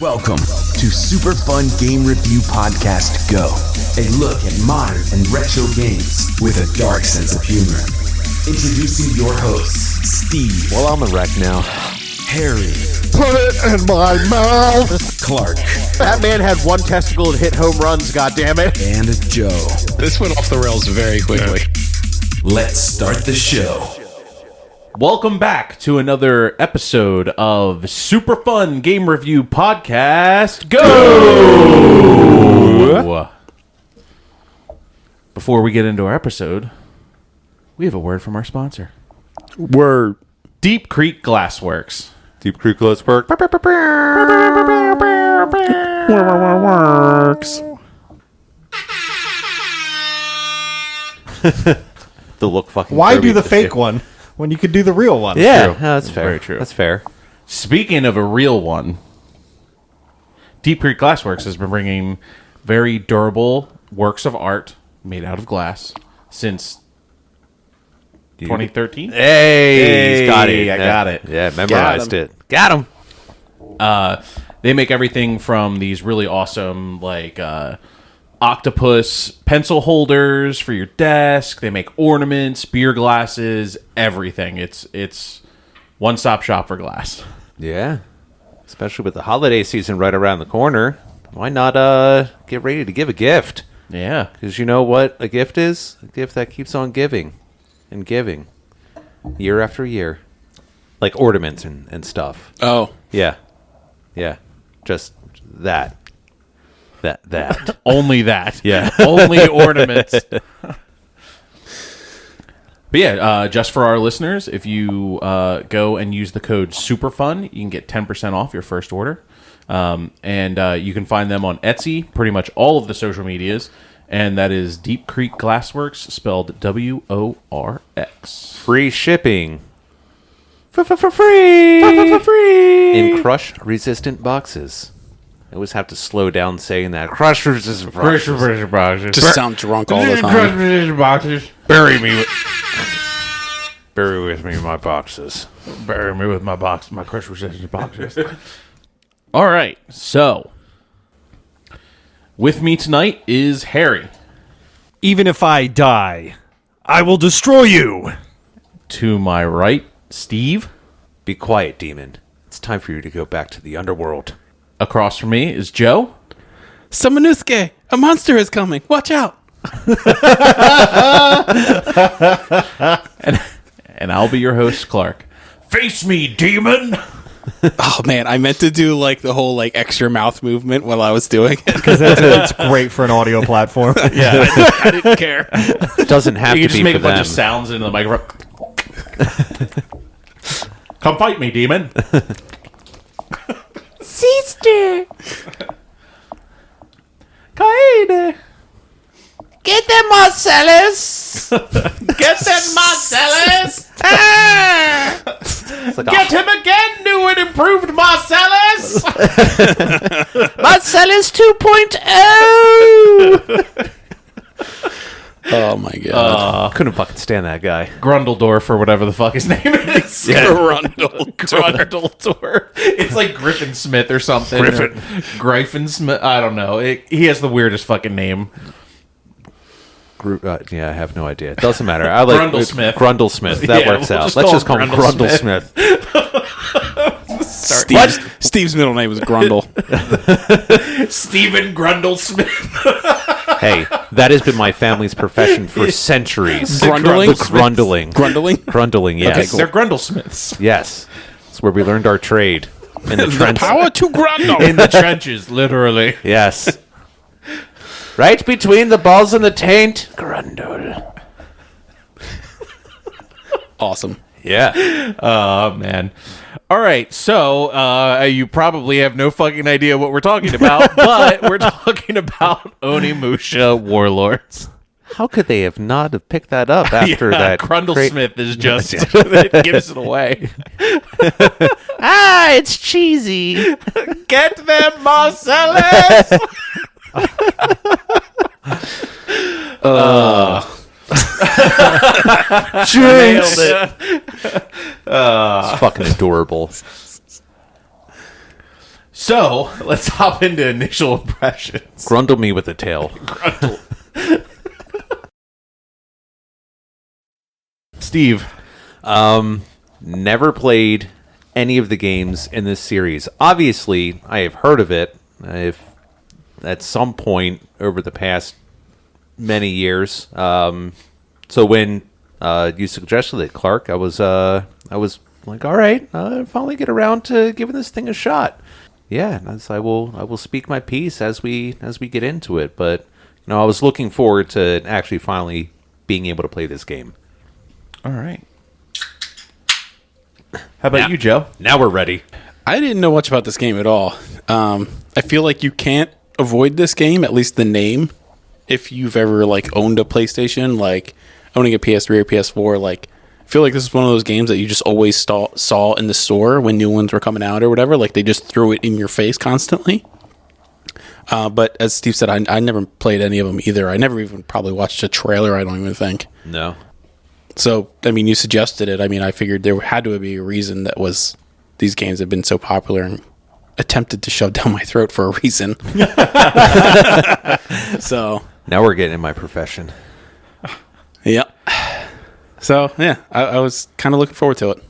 Welcome to Super Fun Game Review Podcast Go. A look at modern and retro games with a dark sense of humor. Introducing your hosts, Steve. Well, I'm a wreck now. Harry. Put it in my mouth. Clark. That man had one testicle and hit home runs, goddammit. And Joe. This went off the rails very quickly. Let's start the show. Welcome back to another episode of Super Fun Game Review Podcast Go! Before we get into our episode, we have a word from our sponsor. Word. Deep Creek Glassworks. Deep Creek Glassworks. Works. The look fucking. Why curvy do the of fake shit. one when you could do the real one? Yeah, True. no, that's fair. Very true. That's fair. Speaking of a real one, Deep Creek Glassworks has been bringing very durable works of art made out of glass since 2013. Hey, he's got it. I got it. Yeah, memorized it. Got him. They make everything from these really awesome, octopus pencil holders for your desk. They make ornaments, beer glasses, everything. It's one-stop shop for glass. Yeah, especially with the holiday season right around the corner. Why not get ready to give a gift? Yeah. Because you know what a gift is? A gift that keeps on giving and giving year after year. Like ornaments and stuff. Oh, Yeah. Yeah. Just that. That. Only that. Yeah. Only ornaments. But yeah, just for our listeners, if you go and use the code SUPERFUN, you can get 10% off your first order. And you can find them on Etsy, pretty much all of the social medias. And that is Deep Creek Glassworks, spelled WORX. Free shipping. Free! In crush-resistant boxes. I always have to slow down saying that. Crush-resistant boxes. just sound drunk all the time. Bury me. Bury with me my boxes. Bury me with my crush resistance boxes. All right, so with me tonight is Harry. Even if I die, I will destroy you. To my right, Steve. Be quiet, demon. It's time for you to go back to the underworld. Across from me is Joe. Samanusuke, a monster is coming. Watch out. And I'll be your host, Clark. Face me, demon! Oh, man, I meant to do, the whole, extra mouth movement while I was doing it. Because it's great for an audio platform. Yeah, I didn't care. It doesn't have You to can just be make for a bunch them. of sounds into the microphone. Come fight me, demon. Sister, Kaede. get them Marcellus. Get that Marcellus! It's like a- Get him again, new and improved Marcellus! Marcellus 2.0. Oh, my God. couldn't fucking stand that guy. Grundledorf or whatever the fuck his name is. Grundle. Grundledorf. It's like Griffin Smith or something. Griffin Smith. I don't know. He has the weirdest fucking name. Yeah, I have no idea. It doesn't matter. I like Grundlesmith. Grundlesmith. That Yeah, works we'll out. just Let's call just call him him Grundlesmith. Steve's middle name is Grundle. Stephen Grundlesmith. Hey, that has been my family's profession for centuries. Grundling? The Grundling. Grundling? Grundling, yes. Okay, cool. They're Grundlesmiths. Yes. It's where we learned our trade. In the trenches. Power to Grundle. In the trenches, literally. Yes. Right between the balls and the taint. Grundle. Awesome. Yeah. Oh, man. All right, so you probably have no fucking idea what we're talking about, but we're talking about Onimusha Warlords. How could they have not have picked that up after that? Grundlesmith is just, it gives it away. It's cheesy. Get them, Marcellus! Nailed it. It's fucking adorable. So let's hop into initial impressions. Grundle me with the tail. Steve, Never played any of the games in this series. Obviously, I have heard of it. I've at some point over the past many years. So when you suggested it, Clark, I was like, all right, I'll finally get around to giving this thing a shot. Yeah, I will speak my piece as we get into it. But I was looking forward to actually finally being able to play this game. all right. How about you, Joe? Now we're ready. I didn't know much about this game at all. I feel like you can't avoid this game, at least the name, if you've ever like owned a PlayStation, like owning a PS3 or PS4. Like, I feel like this is one of those games that you just always saw in the store when new ones were coming out or whatever. Like, they just threw it in your face constantly. But as Steve said, I never played any of them either. I never even probably watched a trailer, I don't even think. No. So, I mean, you suggested it. I mean, I figured there had to be a reason that was these games have been so popular and attempted to shove down my throat for a reason. So, Now we're getting in my profession. yeah. So, yeah, I was kind of looking forward to it.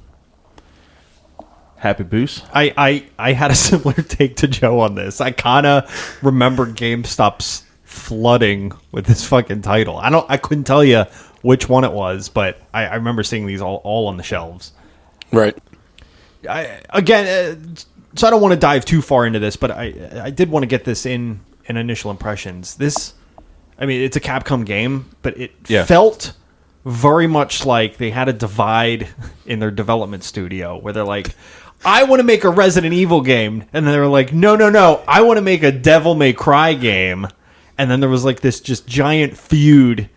Happy Boos. I had a similar take to Joe on this. I kind of remember GameStop's flooding with this fucking title. I couldn't tell you which one it was, but I remember seeing these all on the shelves. Right. So I don't want to dive too far into this, but I did want to get this in initial impressions. This, I mean, it's a Capcom game, but it felt very much like they had a divide in their development studio where they're like, I want to make a Resident Evil game. And then they were like, no, I want to make a Devil May Cry game. And then there was like this just giant feud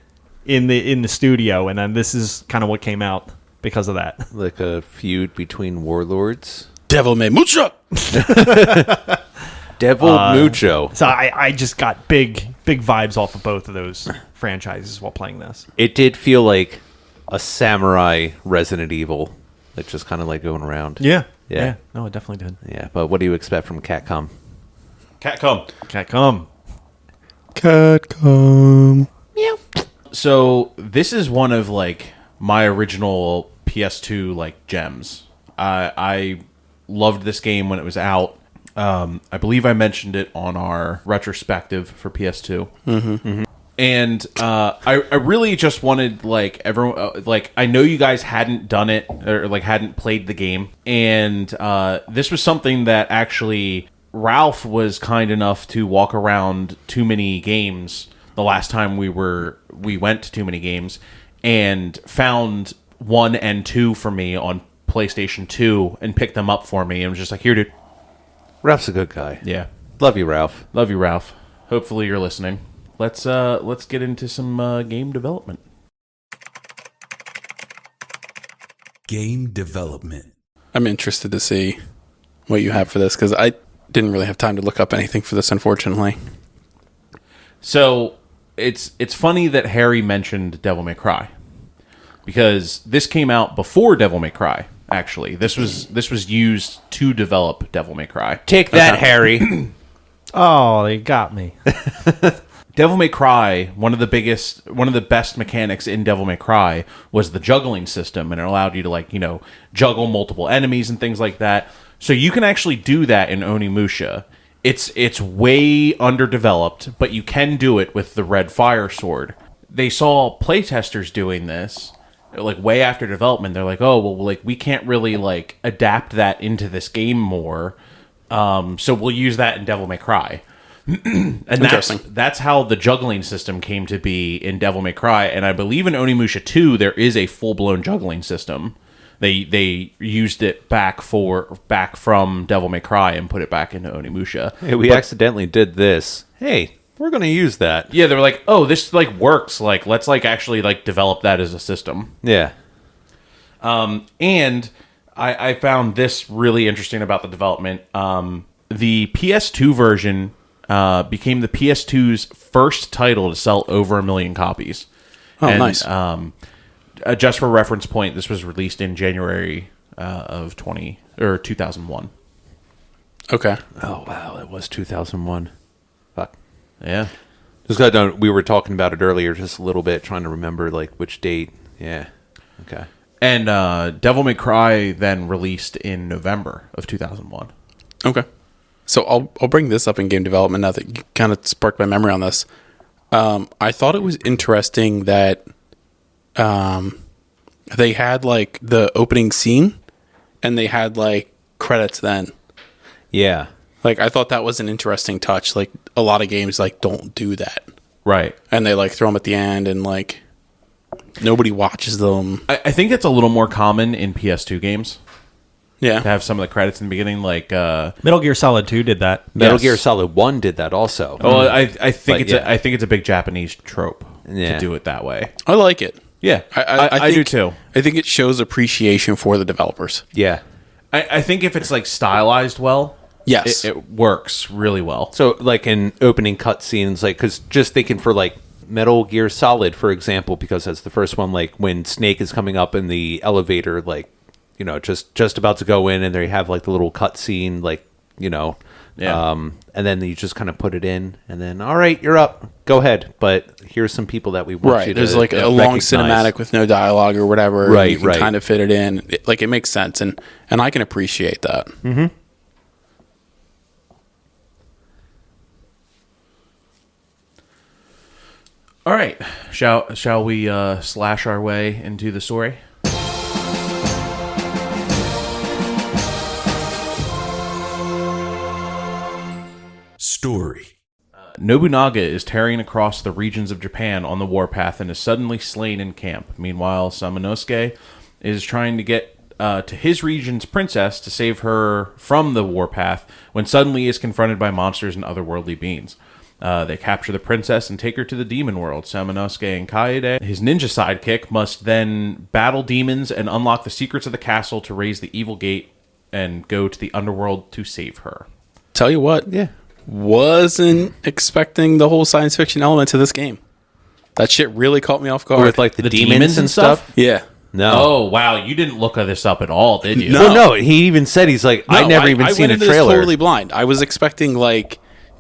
in the studio. And then this is kind of what came out because of that. Like a feud between warlords. Devil May Mucha. Devil Mucho. So I just got big vibes off of both of those franchises while playing this. It did feel like a samurai Resident Evil. That's just kind of like going around. Yeah. Yeah. No, it definitely did. Yeah, but what do you expect from Capcom? Capcom. So this is one of like my original PS2 like gems. I loved this game when it was out. I believe I mentioned it on our retrospective for PS2. Mm-hmm. And I really just wanted like everyone like I know you guys hadn't done it or like hadn't played the game, and this was something that actually Ralph was kind enough to walk around Too Many Games the last time we went to Too Many Games and found 1 and 2 for me on PlayStation 2 and picked them up for me and was just like, here, dude. Ralph's a good guy. Yeah. Love you, Ralph. Love you, Ralph. Hopefully you're listening. Let's get into some game development. Game development. I'm interested to see what you have for this because I didn't really have time to look up anything for this, unfortunately. So it's funny that Harry mentioned Devil May Cry because this came out before Devil May Cry. Actually, this was used to develop Devil May Cry. Take that, Harry. Oh, they got me. Devil May Cry, one of the best mechanics in Devil May Cry was the juggling system, and it allowed you to juggle multiple enemies and things like that. So you can actually do that in Onimusha. It's way underdeveloped, but you can do it with the red fire sword. They saw playtesters doing this like way after development. They're like, oh well, like we can't really like adapt that into this game more, so we'll use that in Devil May Cry. And that's how the juggling system came to be in Devil May Cry, and I believe in Onimusha 2 there is a full-blown juggling system. They used it back from Devil May Cry and put it back into Onimusha. Hey, we accidentally did this. Hey, we're going to use that. Yeah, they were like, oh, this like works. Like, let's like actually like develop that as a system. Yeah. And I found this really interesting about the development. The PS2 version became the PS2's first title to sell over 1 million copies. Oh, and, nice. Just for reference point, this was released in January of 2001. Okay. Oh wow, it was 2001. Fuck. Yeah. Just got we were talking about it earlier, just a little bit, trying to remember like which date. Yeah. Okay. And Devil May Cry then released in November of 2001. Okay. So I'll bring this up in game development now that you kind of sparked my memory on this. I thought it was interesting that they had like the opening scene and they had like credits then. Yeah. Like I thought that was an interesting touch. Like a lot of games like don't do that. Right. And they like throw them at the end and like nobody watches them. I think it's a little more common in PS2 games Yeah. to have some of the credits in the beginning, like Metal Gear Solid 2 did that. Metal Yes. Gear Solid 1 did that also. well, I think But, it's yeah. I think it's a big Japanese trope Yeah. to do it that way. I like it. Yeah, I do think- too. I think it shows appreciation for the developers. Yeah. I think if it's like stylized well, Yes. it works really well. So like in opening cutscenes, like because just thinking for like Metal Gear Solid, for example, because that's the first one. Like when Snake is coming up in the elevator, like just about to go in, and they have like the little cutscene, like Yeah. and then you just kind of put it in, and then all right, you're up, go ahead. But here's some people that we want you Right. to There's like a long recognize. cinematic with no dialogue or whatever. Right, You can right. kind of fit it in. It makes sense. And I can appreciate that. Mm-hmm. All right, shall we slash our way into the story? Story. Nobunaga is tearing across the regions of Japan on the warpath and is suddenly slain in camp. Meanwhile, Samanosuke is trying to get to his region's princess to save her from the warpath when suddenly he is confronted by monsters and otherworldly beings. They capture the princess and take her to the demon world. Samanosuke and Kaede, his ninja sidekick, must then battle demons and unlock the secrets of the castle to raise the evil gate and go to the underworld to save her. Tell you what. Yeah. Wasn't expecting the whole science fiction element to this game. That shit really caught me off guard. With like the, The demons and stuff. yeah. No. Oh, wow. You didn't look this up at all, did you? No. Well, no. He even said he's like I No, never even seen went a into this trailer. totally blind. I was expecting like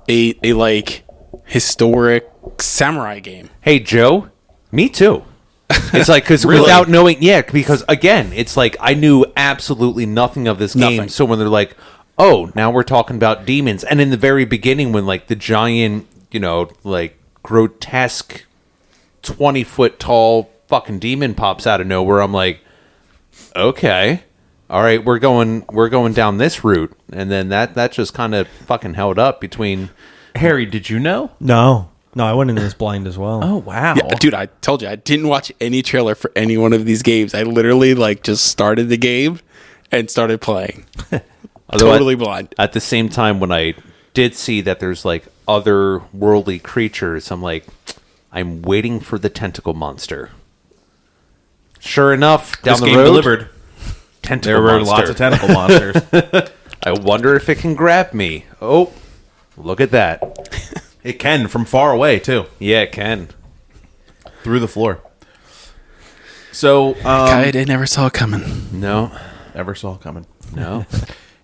a like historic samurai game. Hey, Joe, me too. It's like, because Really? without knowing, yeah, because again, it's like I knew absolutely nothing of this game. Nothing. So when they're like, oh, now we're talking about demons. And in the very beginning, when like the giant, like grotesque 20-foot tall fucking demon pops out of nowhere, I'm like, okay. All right, we're going down this route. And then that just kind of fucking held up between. Harry, did you know? No, I went into this blind as well. Oh, wow. Yeah, dude, I told you I didn't watch any trailer for any one of these games. I literally like just started the game and started playing. Although Totally blind. At the same time, when I did see that there's like other worldly creatures, I'm like, I'm waiting for the tentacle monster. Sure enough, down This the game road, delivered. tentacle There were monster. lots of tentacle monsters. I wonder if it can grab me. Oh, look at that. It can from far away, too. Yeah, it can. Through the floor. So, Kaede never saw it coming. No, never saw it coming. no.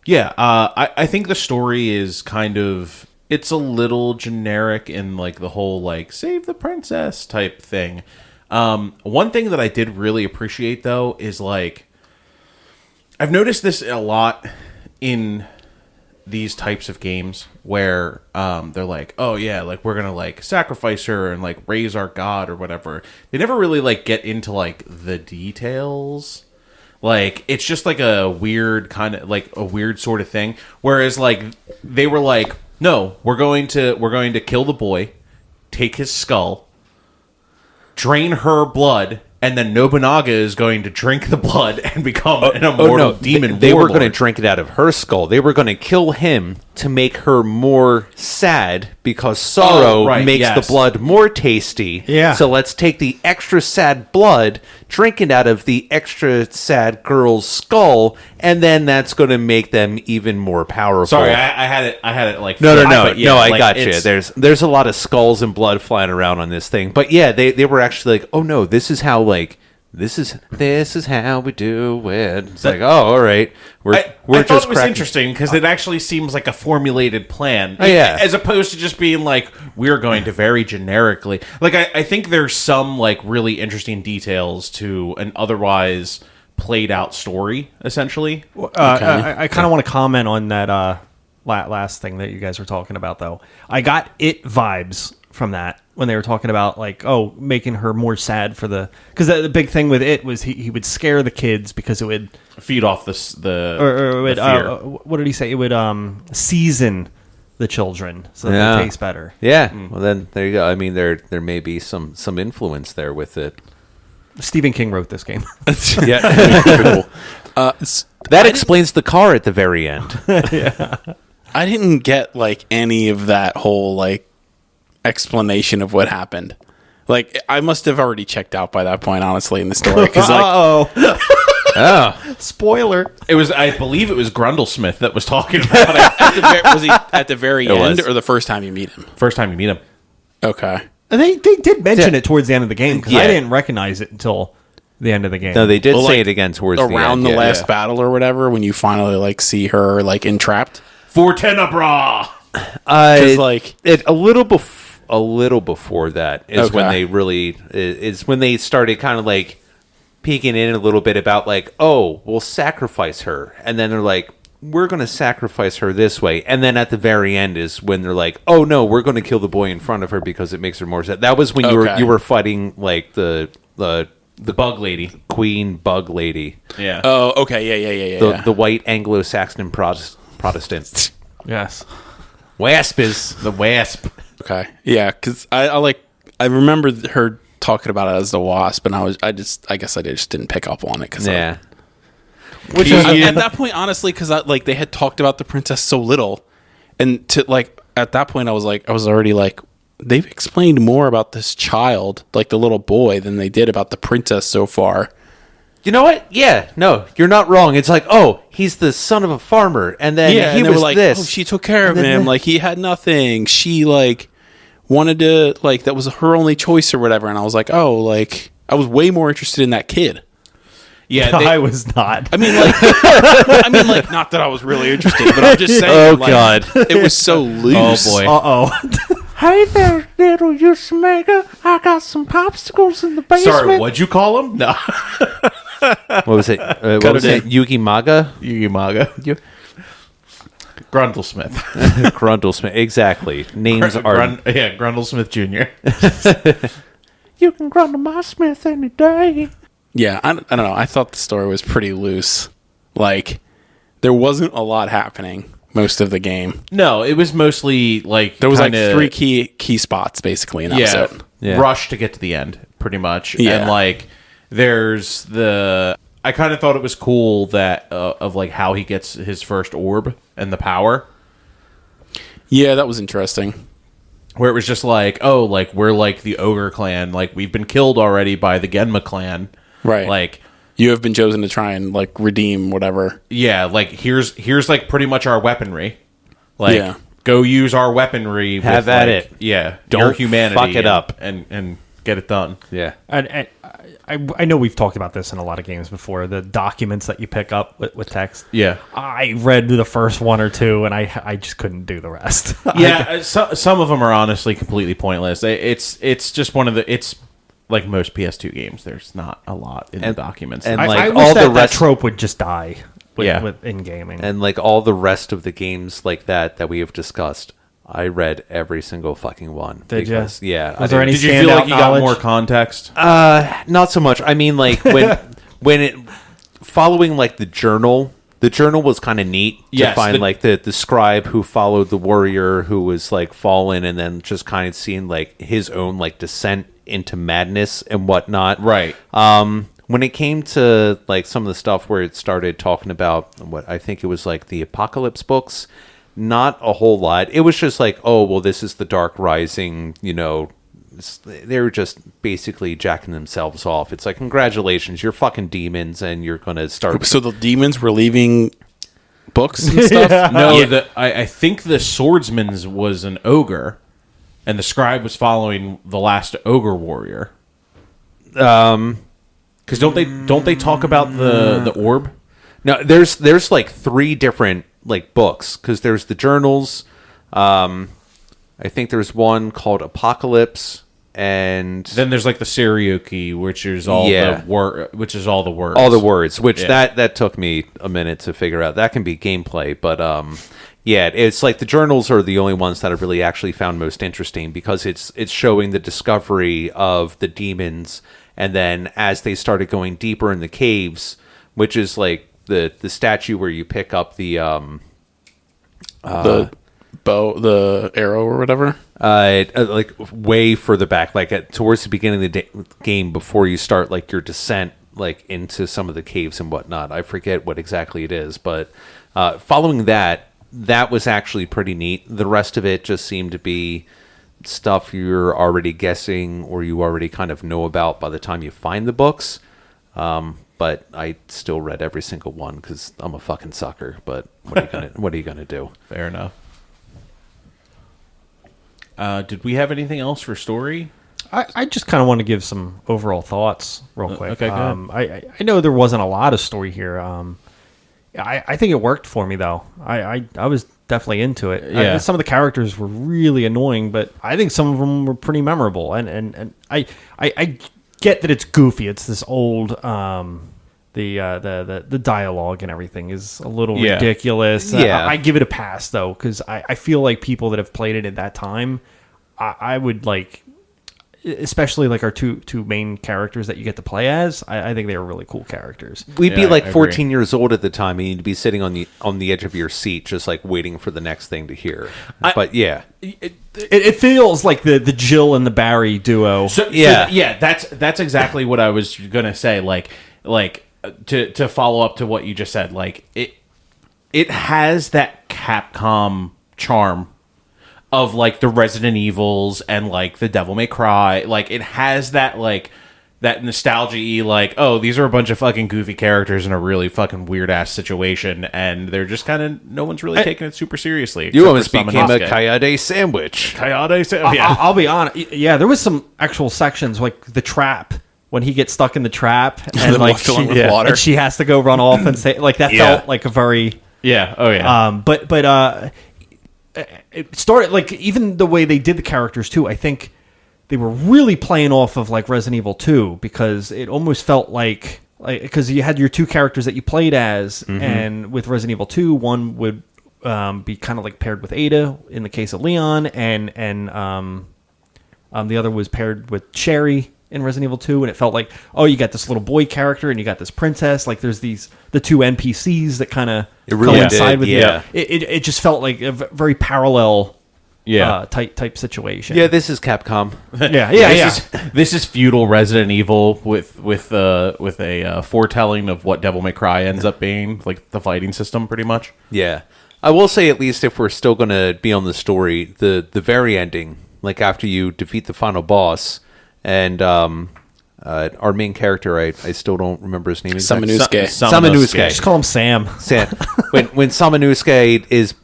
Yeah, I think the story is kind of... It's a little generic in, like, the whole, like, save the princess type thing. One thing that I did really appreciate, though, is, like... I've noticed this a lot in these types of games where they're like, oh, yeah, like, we're gonna, like, sacrifice her and, like, raise our god or whatever. They never really, like, get into, like, the details. Like, it's just, like, a weird kind of, like, a weird sort of thing. Whereas, like, they were like, no, we're going to kill the boy, take his skull, drain her blood, and then Nobunaga is going to drink the blood and become an immortal demon They were warlord. going to drink it out of her skull. They were going to kill him to make her more sad because sorrow Oh, right, makes yes. the blood more tasty. Yeah. So let's take the extra sad blood, drink it out of the extra sad girl's skull, and then that's going to make them even more powerful. Sorry, I had it like No, flipped, but yeah, I like, got you. it's- There's a lot of skulls and blood flying around on this thing, but yeah, they were actually like, oh no, this is how like this is how we do it. It's like, oh, all right. I We're thought just it was interesting because it actually seems like a formulated plan. Oh, yeah. As opposed to just being like, we're going to very generically. Like, I think there's some, like, really interesting details to an otherwise played out story, essentially. I kind of want to comment on that last thing that you guys were talking about, though. I got It vibes from that when they were talking about, like, making her more sad for because the big thing with It was he would scare the kids because it would Feed off the or it would, fear. what did he say? It would season the children so that they taste better. Yeah. Well, then there you go. I mean, there may be some influence there with it. Stephen King wrote this game. Yeah. Cool. That explains the car at the very end. I didn't get like any of that whole like explanation of what happened. Like, I must have already checked out by that point, honestly, in the story. Because Oh. Spoiler. I believe it was Grundlesmith that was talking about it. was he at the very end was. or the first time you meet him? First time you meet him. Okay. They did mention it towards the end of the game because I Yeah. didn't recognize it until the end of the game. No, they did Well, say like, it again towards the end. Around the yeah. last battle or whatever, when you finally like see her like entrapped. For Tenebra! Because like It a little before that is when Okay. they really is when they started kind of like peeking in a little bit about like, oh, we'll sacrifice her, and then they're like, we're going to sacrifice her this way, and then at the very end is when they're like, oh no, we're going to kill the boy in front of her because it makes her more sad. That was when Okay. you were fighting like the Bug lady. queen bug lady, Yeah. oh okay yeah. the white Anglo-Saxon Protestant. Yes. Wasp is The Wasp. Okay. Yeah, because I remember her talking about it as the Wasp, and I guess I just didn't pick up on it because yeah. Which at that point, honestly, because like they had talked about the princess so little, and to like at that point, I was already like, they've explained more about this child, like the little boy, than they did about the princess so far. You know what? Yeah, no, you're not wrong. It's like, oh, he's the son of a farmer, and then Yeah, he and they was were like, this. oh, she took care of And then him, like he had nothing. She like wanted to like that was her only choice or whatever, and I was like, oh, like I was way more interested in that kid. Yeah, I was not. I mean, like, not that I was really interested, but I'm just saying. Oh, like, God. it was so loose. Oh, boy. Uh-oh. Hey there, little juice maker. I got some popsicles in the basement. Sorry, what'd you call him? No. What was it? What was it? Yugi Maga? Yugimaga. Grundlesmith. Grundlesmith. Exactly. Names are. Grundlesmith Jr. You can run to my Smith any day. Yeah, I don't know. I thought the story was pretty loose. Like, there wasn't a lot happening most of the game. No, it was mostly like There was kinda, like three key spots basically in that episode. Yeah. rush to get to the end, pretty much. Yeah. And like, there's I kind of thought it was cool that of like how he gets his first orb and the power, Yeah, that was interesting. where it was just like, oh, like we're like the ogre clan, like we've been killed already by the Genma clan, Right. Like, You have been chosen to try and like redeem whatever. yeah, like here's like pretty much our weaponry, like. Yeah. Go use our weaponry. Have with, at like, it. Yeah, Don't your humanity. fuck it up. and get it done. Yeah. And I know we've talked about this in a lot of games before. The documents that you pick up with text. Yeah. I read the first one or two, and I just couldn't do the rest. Yeah, some of them are honestly completely pointless. It's just one of the. It's like most PS2 games. There's not a lot in the documents. and I like wish all that the rest trope would just die. Yeah. In gaming. and like all the rest of the games like that we have discussed, I read every single fucking one. Did ya? Yeah. Was there any Did you feel like you knowledge? got more context? Not so much. I mean, like when it following like the journal was kind of neat to Yes, find the- like the scribe who followed the warrior who was like fallen, and then just kind of seeing like his own like descent into madness and whatnot. Right. When it came to like some of the stuff where it started talking about what I think it was like the Apocalypse books, not a whole lot. It was just like, oh, well, this is the Dark Rising, you know. They were just basically jacking themselves off. It's like, congratulations, you're fucking demons, and you're going to start. So the demons were leaving books and stuff? No, I think the swordsman's was an ogre, and the scribe was following the last ogre warrior. Because don't they talk about the orb? No, there's like 3 different like books, because there's the journals. I think there's one called Apocalypse, and Then there's like the Seriuki, which is all the words. all the words, which Yeah. that took me a minute to figure out. That can be gameplay, but yeah, it's like the journals are the only ones that I really actually found most interesting, because it's showing the discovery of the demons, and then as they started going deeper in the caves, which is like the statue where you pick up the bow, the arrow or whatever. like way further back, like towards the beginning of the game, before you start like your descent like into some of the caves and whatnot. I forget what exactly it is, but following that was actually pretty neat. The rest of it just seemed to be stuff you're already guessing or you already kind of know about by the time you find the books. But I still read every single one because I'm a fucking sucker. But what are you gonna do? Fair enough. Did we have anything else for story? I just kind of want to give some overall thoughts real quick. Okay, go ahead. I know there wasn't a lot of story here. I think it worked for me though. I was definitely into it. Yeah. Some of the characters were really annoying, but I think some of them were pretty memorable. And I get that it's goofy. It's this old the dialogue and everything is a little ridiculous. Yeah. I give it a pass though, because I feel like people that have played it at that time, I would like, especially like our two main characters that you get to play as. I think they were really cool characters. We'd be Yeah, like I 14 years old at the time, and you'd be sitting on the edge of your seat, just like waiting for the next thing to hear. But yeah, It feels like the Jill and the Barry duo. Yeah, that's exactly what I was gonna say. Like to follow up to what you just said. Like it has that Capcom charm of like the Resident Evils and like the Devil May Cry. Like it has that like that nostalgia-y, like, oh, these are a bunch of fucking goofy characters in a really fucking weird ass situation, and they're just kind of no one's really taking it super seriously. you almost except for became a Samanosuke. Kayade sandwich. I'll be honest. Yeah, there was some actual sections like the trap when he gets stuck in the trap and like filling with water. and she has to go run off and say like that felt like a very Yeah. Oh yeah. but it started like even the way they did the characters too. I think they were really playing off of like Resident Evil 2 because it almost felt like because you had your two characters that you played as, and with Resident Evil 2, one would be kind of like paired with Ada in the case of Leon, and the other was paired with Sherry in Resident Evil 2, and it felt like, oh, you got this little boy character and you got this princess. Like there's the two NPCs that kind of coincide with yeah. It just felt like a very parallel Yeah. type situation. Yeah, this is Capcom. This is feudal Resident Evil with a foretelling of what Devil May Cry ends up being, like the fighting system, pretty much. Yeah, I will say, at least if we're still going to be on the story, the very ending, like after you defeat the final boss, and our main character, I still don't remember his name. Samanusuke. Samanusuke. Just call him Sam. When Samanusuke is,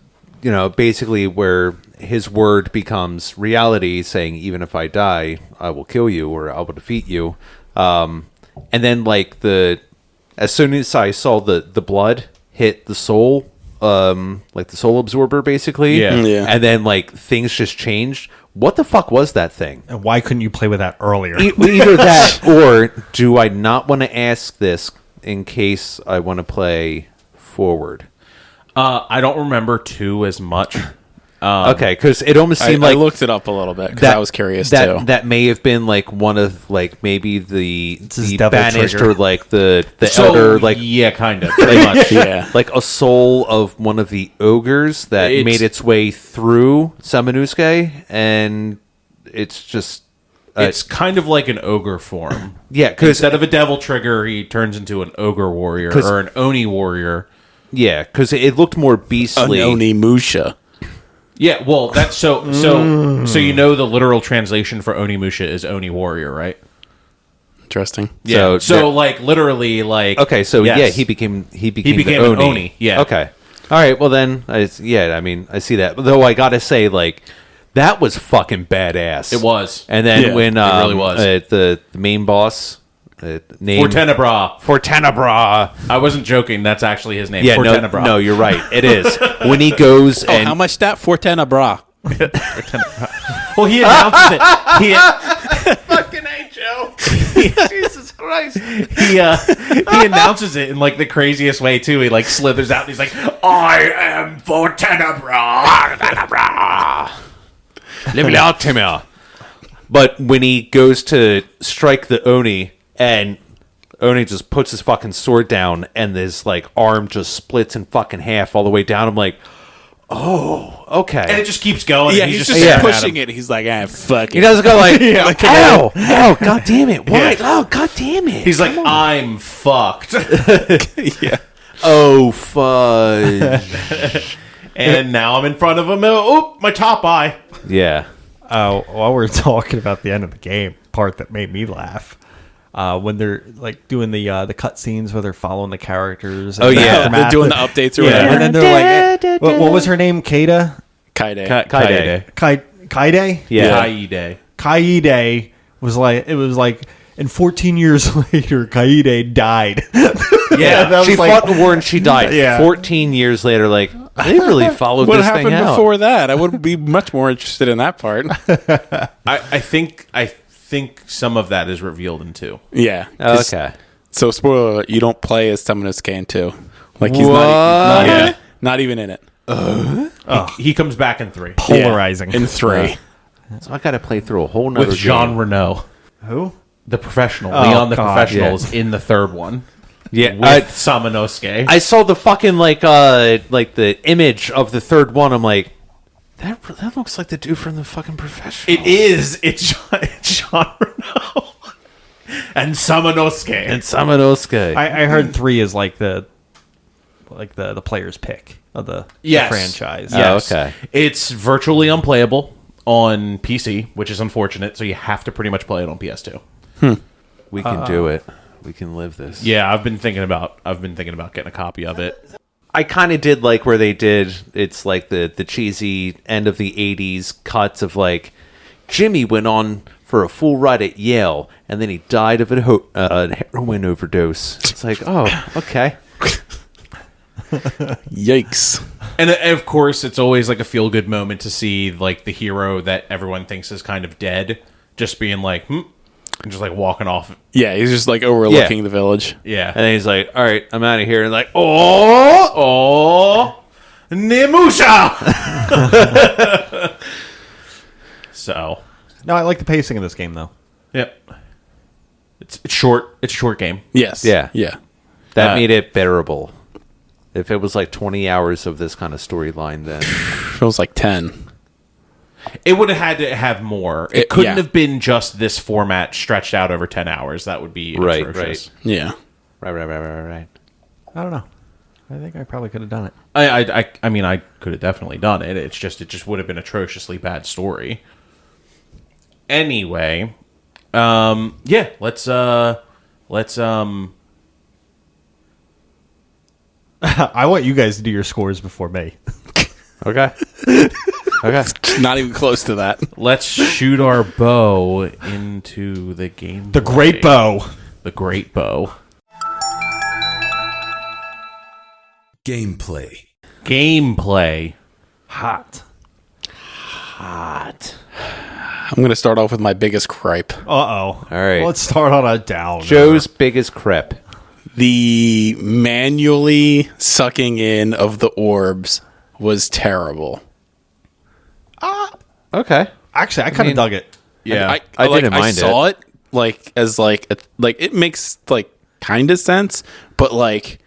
basically where his word becomes reality, saying, even if I die, I will kill you or I will defeat you. And then like as soon as I saw the blood hit the soul, like the soul absorber basically, Yeah. and then like things just changed. What the fuck was that thing? And why couldn't you play with that earlier? Either that, or do I not want to ask this in case I want to play forward? I don't remember 2 as much. Okay, because it almost seemed I like looked it up a little bit because I was curious too. That may have been like one of like maybe the his devil banished trigger. or like the elder, like yeah, kind of pretty much. Yeah. like a soul of one of the ogres that made its way through Samanusuke, and it's just It's kind of like an ogre form. yeah, because Instead of a devil trigger, he turns into an ogre warrior or an Oni warrior. yeah, because it looked more beastly. Onimusha. Yeah, well, that's so the literal translation for Onimusha is Oni warrior, right? Interesting. Yeah. So there- like literally like okay, so yes. yeah, he became became the an Oni, yeah. Okay. All right. Well then, I mean, I see that. Though I gotta say, like, that was fucking badass. It was. And then Yeah, when it really was. the main boss, name For Tenebra. Fortenebra. I wasn't joking. That's actually his name. Yeah, For no, Tenebra. no, you're right. It is when he goes Oh, and how much that Fortena bra? Well, he announces it. fucking A, Joe. Jesus Christ. He announces it in like the craziest way too. He like slithers out and he's like, "I am for Tenebra." Live it out, Timmy. But when he goes to strike the Oni, and Oni just puts his fucking sword down, and his like arm just splits in fucking half all the way down, I'm like, oh, okay. And it just keeps going. Yeah, and he's just just staring at pushing him. it. He's like, fuck He it. doesn't go like, ow, oh, god damn it, why? Yeah. Oh, god damn it. He's like, "I'm fucked." Yeah. oh, fudge. And now I'm in front of him. Oh, my top eye. Yeah. While we're talking about the end of the game, part that made me laugh, when they're like doing the cut scenes where they're following the characters. Oh, and the yeah. aftermath. They're doing the updates or Yeah, whatever. and then they're like, what was her name? Kaida? Kaide. Kaide. Kaide? Yeah. Kaide. Kaide was like, it was like, and 14 years later, Kaide died. Yeah, that was She like- fought in the war and she died. Yeah. 14 years later, like, they really followed What this thing happened out. before that? I would be much more interested in that part. I think some of that is revealed in 2. Yeah. Oh, 'cause- okay. So, spoiler alert, you don't play as Temenos in 2. Like, he's What? not even in it. He comes back in 3 Polarizing. In 3. So I got to play through a whole nother with Jean game. Reno, Who? the professional. Oh, Leon the God, professional yeah. is in the 3rd one. Yeah, With Samanosuke. I saw the fucking like the image of the 3rd one. I'm like, that looks like the dude from the fucking Professional. It is. It's Jean Reno and Samanosuke. And Samanosuke. I heard 3 is like the player's pick of the franchise. Yeah. Yes. okay. It's virtually unplayable on PC, which is unfortunate. So you have to pretty much play it on PS2. We can do it. We can live this. Yeah, I've been thinking about getting a copy of it. I kind of did like where they did. It's like the cheesy end of the '80s cuts of like Jimmy went on for a full ride at Yale and then he died of a heroin overdose. It's like, oh, okay. Yikes. And of course, it's always like a feel good moment to see like the hero that everyone thinks is kind of dead, just being like, and just like walking off. Yeah, he's just like overlooking the village. Yeah. And then he's like, all right, I'm out of here. And like, oh, Onimusha. So, No, I like the pacing of this game though. yep. It's short. It's a short game. Yes. Yeah. Yeah. that made it bearable. If it was like 20 hours of this kind of storyline, then It was like 10. It would have had to have more. It couldn't yeah. have been just this format stretched out over 10 hours. That would be Right, atrocious. Yeah. right. I don't know. I think I probably could have done it. I mean, I could have definitely done it. It just would have been atrociously bad story. Anyway, yeah, let's I want you guys to do your scores before me. Okay. Okay. Not even close to that. let's shoot our bow into the game. The Great Bow. The great bow. Gameplay. Gameplay. Hot. Hot. I'm going to start off with my biggest gripe. All right. Let's start on a down. Joe's biggest crep. The manually sucking in of the orbs was terrible. Okay. Actually, I kind of dug it. Yeah. I didn't mind I saw it like as like it makes like kind of sense, but like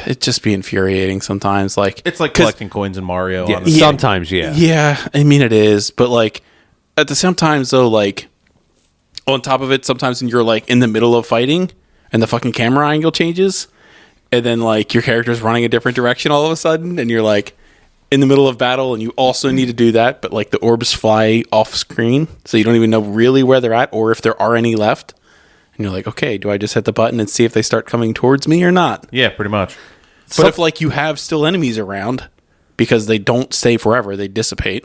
it just be infuriating sometimes. Like it's like 'cause- collecting coins in Mario. Yeah, honestly. sometimes, yeah. Yeah, I mean it is, but like at the same time though, like on top of it, sometimes when you're like in the middle of fighting and the fucking camera angle changes, and then like your character's running a different direction all of a sudden, and you're like in the middle of battle, and you also need to do that, but like the orbs fly off screen, so you don't even know really where they're at or if there are any left. And you're like, okay, do I just hit the button and see if they start coming towards me or not? Yeah, pretty much. But if like you have still enemies around, because they don't stay forever, they dissipate.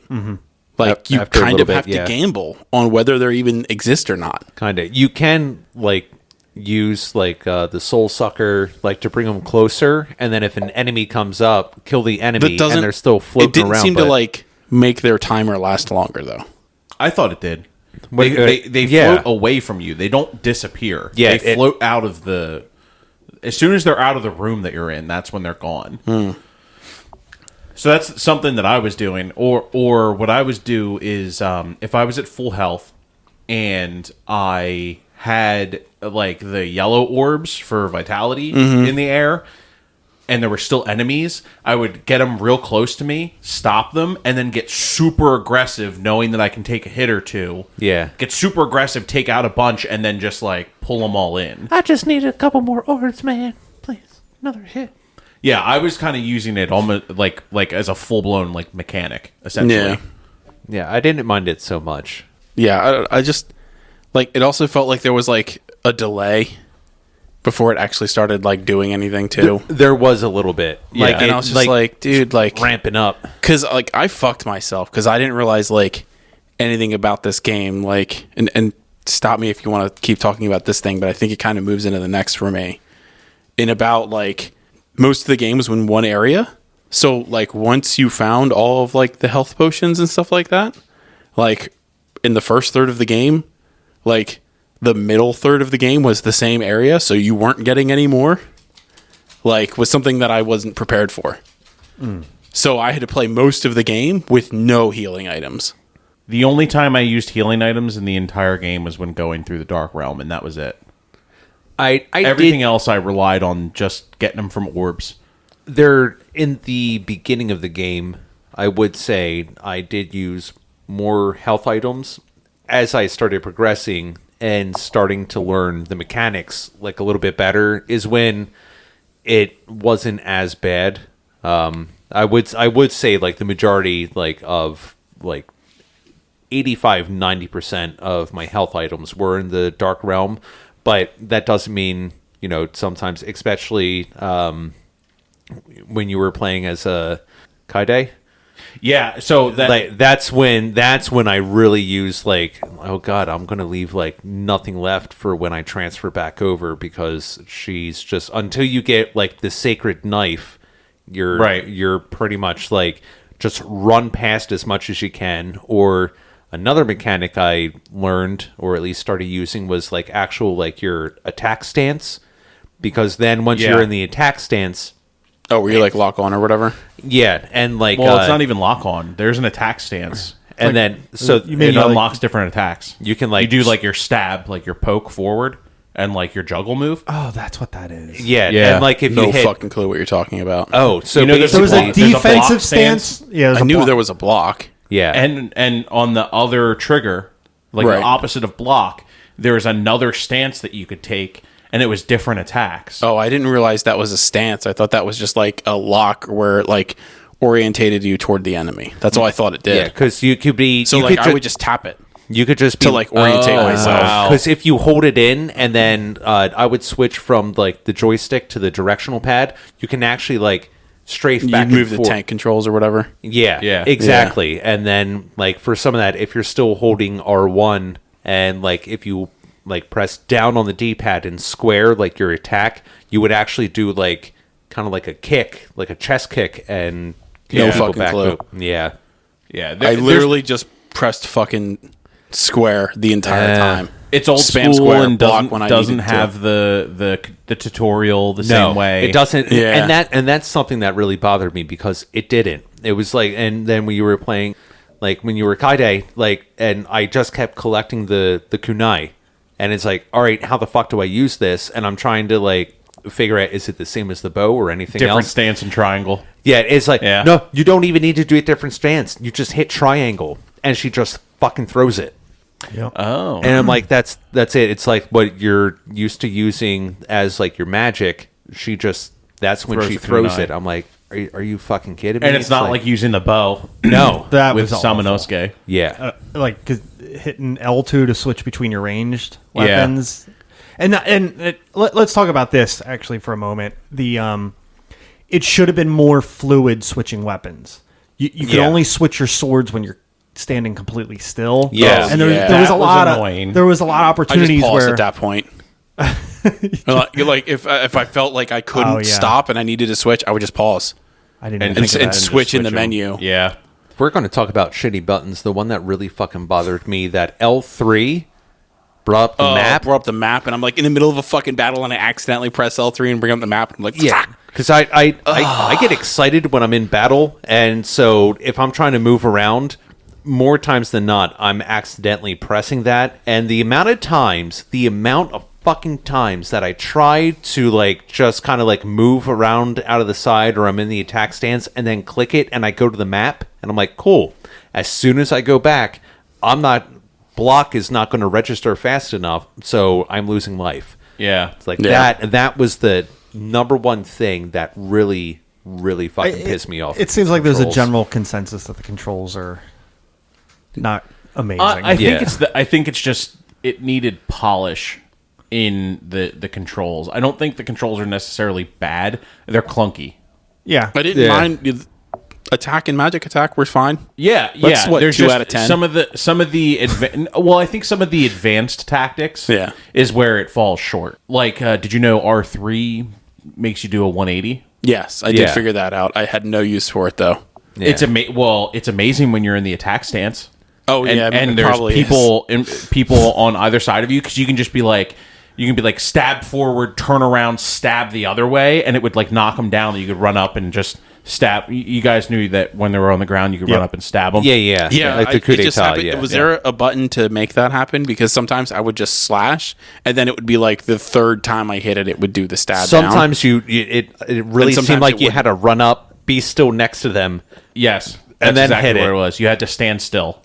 Like you After a kind little of bit, have yeah. to gamble on whether they even exist or not. Kind of. You can, like, use like the soul sucker like to bring them closer, and then if an enemy comes up, kill the enemy, and they're still floating It didn't around. seem to like make their timer last longer though. I thought it did. Wait, They yeah. float away from you. They don't disappear. Yeah, they float out of the. As soon as they're out of the room that you're in, that's when they're gone. So that's something that I was doing, or what I was do is if I was at full health and I had like the yellow orbs for vitality in the air, and there were still enemies, I would get them real close to me, stop them, and then get super aggressive, knowing that I can take a hit or two. Yeah. Get super aggressive, take out a bunch, and then just like pull them all in. I just need a couple more orbs, man. Please, another hit. Yeah, I was kind of using it almost like as a full blown like mechanic, essentially. Yeah, I didn't mind it so much. Yeah, I just like it. Also felt like there was like a delay before it actually started like doing anything too. There was a little bit. Yeah, Like, And I was just like, dude, like ramping up. because like I fucked myself because I didn't realize like anything about this game. Like, and stop me if you want to keep talking about this thing, but I think it kind of moves into the next for me. In about like most of the game was in one area. So like once you found all of like the health potions and stuff like that, like in the first third of the game, like the middle third of the game was the same area, so you weren't getting any more. Like was something that I wasn't prepared for. So I had to play most of the game with no healing items. The only time I used healing items in the entire game was when going through the Dark Realm, and that was it. Everything else I relied on just getting them from orbs. There, in the beginning of the game, I would say I did use more health items. As I started progressing and starting to learn the mechanics like a little bit better is when it wasn't as bad. I would say like the majority like of like 85-90% of my health items were in the Dark Realm, but that doesn't mean, you know, sometimes, especially when you were playing as a Kaide. Yeah, so that Like that's when I really use like, oh god, I'm gonna leave like nothing left for when I transfer back over, because she's just, until you get like the sacred knife, you're pretty much like just run past as much as you can. Or another mechanic I learned, or at least started using, was like actual like your attack stance, because then once you're in the attack stance. Oh, were you like lock on or whatever? Yeah, and like well, it's not even lock on. There's an attack stance, and then so you mean it like- unlocks different attacks. you can like You do like your stab, like your poke forward, and like your juggle move. Oh, that's what that is. yeah, Yeah. and like if No you hit fucking clue what you're talking about. oh, so You know, there's There was a There's a block defensive stance. stance. Yeah, I knew there was a block. yeah, And on the other trigger, like Right. the opposite of block, there's another stance that you could take, and it was different attacks. Oh, I didn't realize that was a stance. I thought that was just like a lock where it like orientated you toward the enemy. That's all I thought it did. yeah, because you could be So you like could I would just tap it you could just be to like orientate myself. wow. because if you hold it in and then I would switch from like the joystick to the directional pad, you can actually like strafe You back move and the forth. tank controls or whatever. Yeah, Yeah. exactly. And then like for some of that, if you're still holding R1 and like if you like press down on the D-pad and square like your attack, you would actually do like kind of like a kick, like a chest kick, and No kick people fucking clue. up. Yeah, Yeah, I literally just pressed fucking square the entire time. it's old spam school square, and block when I doesn't needed to. have the tutorial the no, same way. it doesn't. Yeah. And that's something that really bothered me, because it didn't. It was like, and then when you were playing, like when you were Kaide, like, and I just kept collecting the kunai. And it's like, all right, how the fuck do I use this? And I'm trying to like figure out, is it the same as the bow or anything Different else? stance and triangle. Yeah, it's like, Yeah. no, you don't even need to do a different stance. You just hit triangle, and she just fucking throws it. Oh, And I'm like, that's it. It's like what you're used to using as like your magic. She just, that's when Throws she the throws kunai. it. I'm like, are you fucking kidding me? and it's not like using the bow. no, That with was awful. Samanosuke. yeah, Like 'cause hitting L2 to switch between your ranged Yeah. weapons. Let's talk about this actually for a moment. It should have been more fluid switching weapons. You could Yeah. only switch your swords when you're standing completely still. Yes. and there Yeah. was a That was lot annoying. of there was a lot of I just opportunities paused where at that point. Like if I felt like I couldn't stop and I needed to switch, I would just pause I didn't even and, think of and that. switch in the them. menu. Yeah. If we're going to talk about shitty buttons, the one that really fucking bothered me, that L3 brought up the map. Brought up the map, and I'm like in the middle of a fucking battle, and I accidentally press L3 and bring up the map. And I'm like, Yeah, because I get excited when I'm in battle, and so if I'm trying to move around, more times than not, I'm accidentally pressing that. And the amount of fucking times that I try to like just kind of like move around out of the side, or I'm in the attack stance and then click it and I go to the map and I'm like, cool. As soon as I go back, block is not going to register fast enough, so I'm losing life. Yeah. It's like that was the number one thing that really fucking pissed me off. It seems like there's a Controls. general consensus that the controls are not amazing. I think it's just it needed polish in the controls. I don't think the controls are necessarily bad. They're clunky. yeah. I didn't mind. Attack and magic attack were fine. Yeah, That's what, There's 2 just out of 10? some of the I think some of the advanced tactics is where it falls short. Like, did you know R3 makes you do a 180? Yes, I did figure that out. I had no use for it though. Yeah. It's amazing when you're in the attack stance. Oh And, yeah, and there's people on either side of you, because you can just be like, stab forward, turn around, stab the other way, and it would like knock them down. You could run up and just stab. You guys knew that when they were on the ground, you could run up and stab them. Yeah. Yeah, Like the coup it just d'etat, happened. Was there a button to make that happen? Because sometimes I would just slash, and then it would be like the third time I hit it, it would do the stab. Sometimes it really sometimes seemed like it you wouldn't. had to run up, be still next to them. Yes, And that's then exactly hit what it. it was. You had to stand still.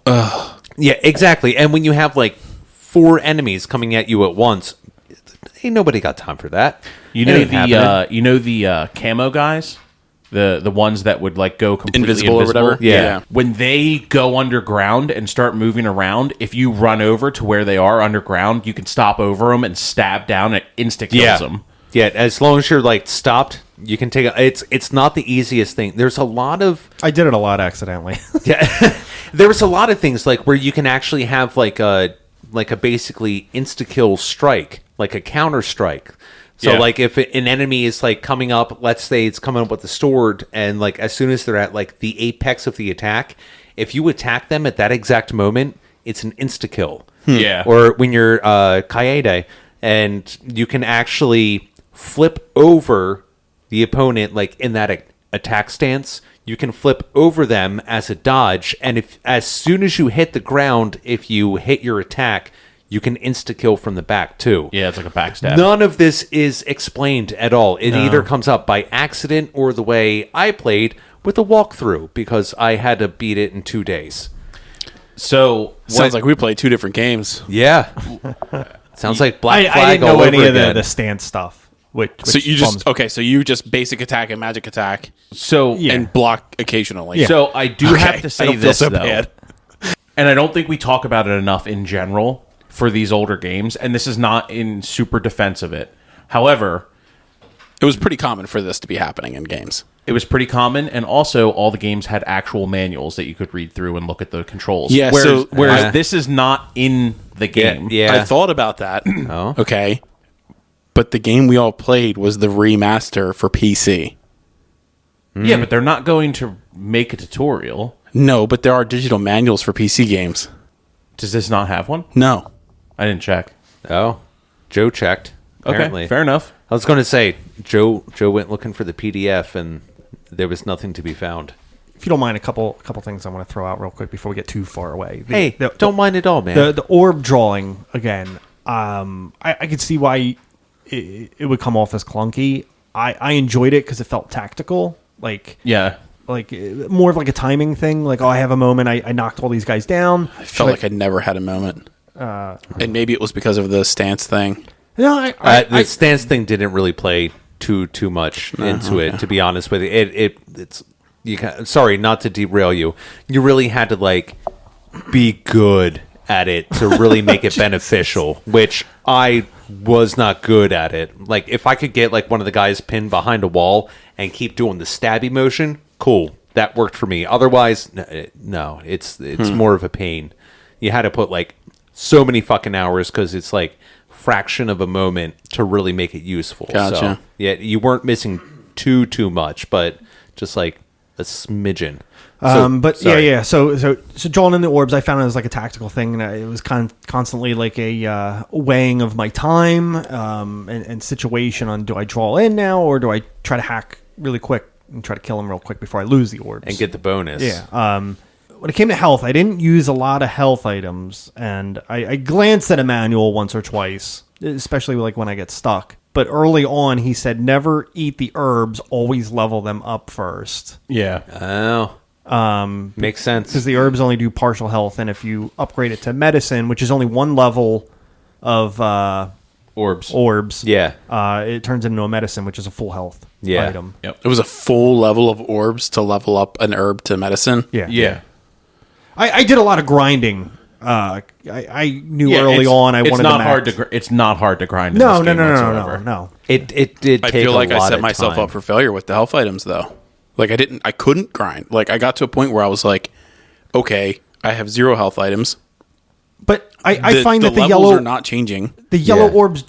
Yeah, exactly. And when you have like 4 enemies coming at you at once, ain't nobody got time for that. You It know ain't happening. the camo guys, the ones that would like go completely Invisible or whatever? Yeah. When they go underground and start moving around, if you run over to where they are underground, you can stop over them and stab down and insta kills them. Yeah, as long as you're like stopped, you can take it's not the easiest thing. There's a lot of I did it a lot accidentally. there was a lot of things like where you can actually have like a basically insta kill strike, like a counter strike. So Yeah. like if an enemy is like coming up, let's say it's coming up with the sword, and like as soon as they're at like the apex of the attack, if you attack them at that exact moment, it's an insta kill. Yeah. Or when you're Kaede, and you can actually flip over the opponent like in that attack stance. You can flip over them as a dodge, and if as soon as you hit the ground, if you hit your attack, you can insta kill from the back too. Yeah, it's like a backstab. None of this is explained at all. It either comes up by accident or the way I played with a walkthrough, because I had to beat it in 2 days. So Sounds like we played 2 different games. Yeah. Sounds like Black I Flag didn't all know over any of again. the stance stuff. Which So you bums just so you just basic attack and magic attack so Yeah. and block occasionally. So I do have to I say don't feel this so though, bad. and I don't think we talk about it enough in general for these older games, and this is not in super defense of it. However, It was pretty common for this to be happening in games. it was pretty common, and also all the games had actual manuals that you could read through and look at the controls. Yeah, whereas so- this is not in the game. Yeah. I thought about that. Oh. Okay. But the game we all played was the remaster for PC. Yeah, but they're not going to make a tutorial. No, but there are digital manuals for PC games. Does this not have one? No. I didn't check. Oh, Joe checked. Apparently. Okay, fair enough. I was going to say Joe went looking for the PDF and there was nothing to be found. If you don't mind, a couple things I want to throw out real quick before we get too far away. Hey, don't mind at all, man. The orb drawing again. I could see why it would come off as clunky. I enjoyed it because it felt tactical, like more of like a timing thing. Like, oh, I have a moment. I knocked all these guys down. I felt like I never had a moment. And maybe it was because of the stance thing. No, The stance thing didn't really play too much into it, to be honest with you. It's you. Sorry, not to derail you. You really had to like be good at it to really make it beneficial, which I was not good at it. Like if I could get like one of the guys pinned behind a wall and keep doing the stabby motion, cool, that worked for me. Otherwise, no, it's more of a pain. You had to put like so many fucking hours because it's like fraction of a moment to really make it useful. Gotcha. So, yeah, you weren't missing too much, but just like a smidgen. Yeah. So drawing in the orbs, I found it was like a tactical thing, and it was constantly like a weighing of my time and situation on, do I draw in now or do I try to hack really quick and try to kill him real quick before I lose the orbs And get the bonus. Yeah. When it came to health, I didn't use a lot of health items, and I glanced at a manual once or twice, especially like when I get stuck. But early on, he said never eat the herbs, always level them up first. Yeah. Oh. Makes sense. Because the herbs only do partial health, and if you upgrade it to medicine, which is only one level of Orbs. Yeah. it turns into a medicine, which is a full health Yeah. item. Yep. It was a full level of orbs to level up an herb to medicine. Yeah. Yeah. I did a lot of grinding. I knew early on I it's wanted not to hard max. to it's not hard to grind. No, in no, this no, game no, no, whatsoever. no. It did I take feel like a I lot set of myself time. up for failure with the health items, though. Like I couldn't grind. Like I got to a point where I was like, okay, I have 0 health items. But I find that the levels yellow are not changing. The yellow Yeah. orbs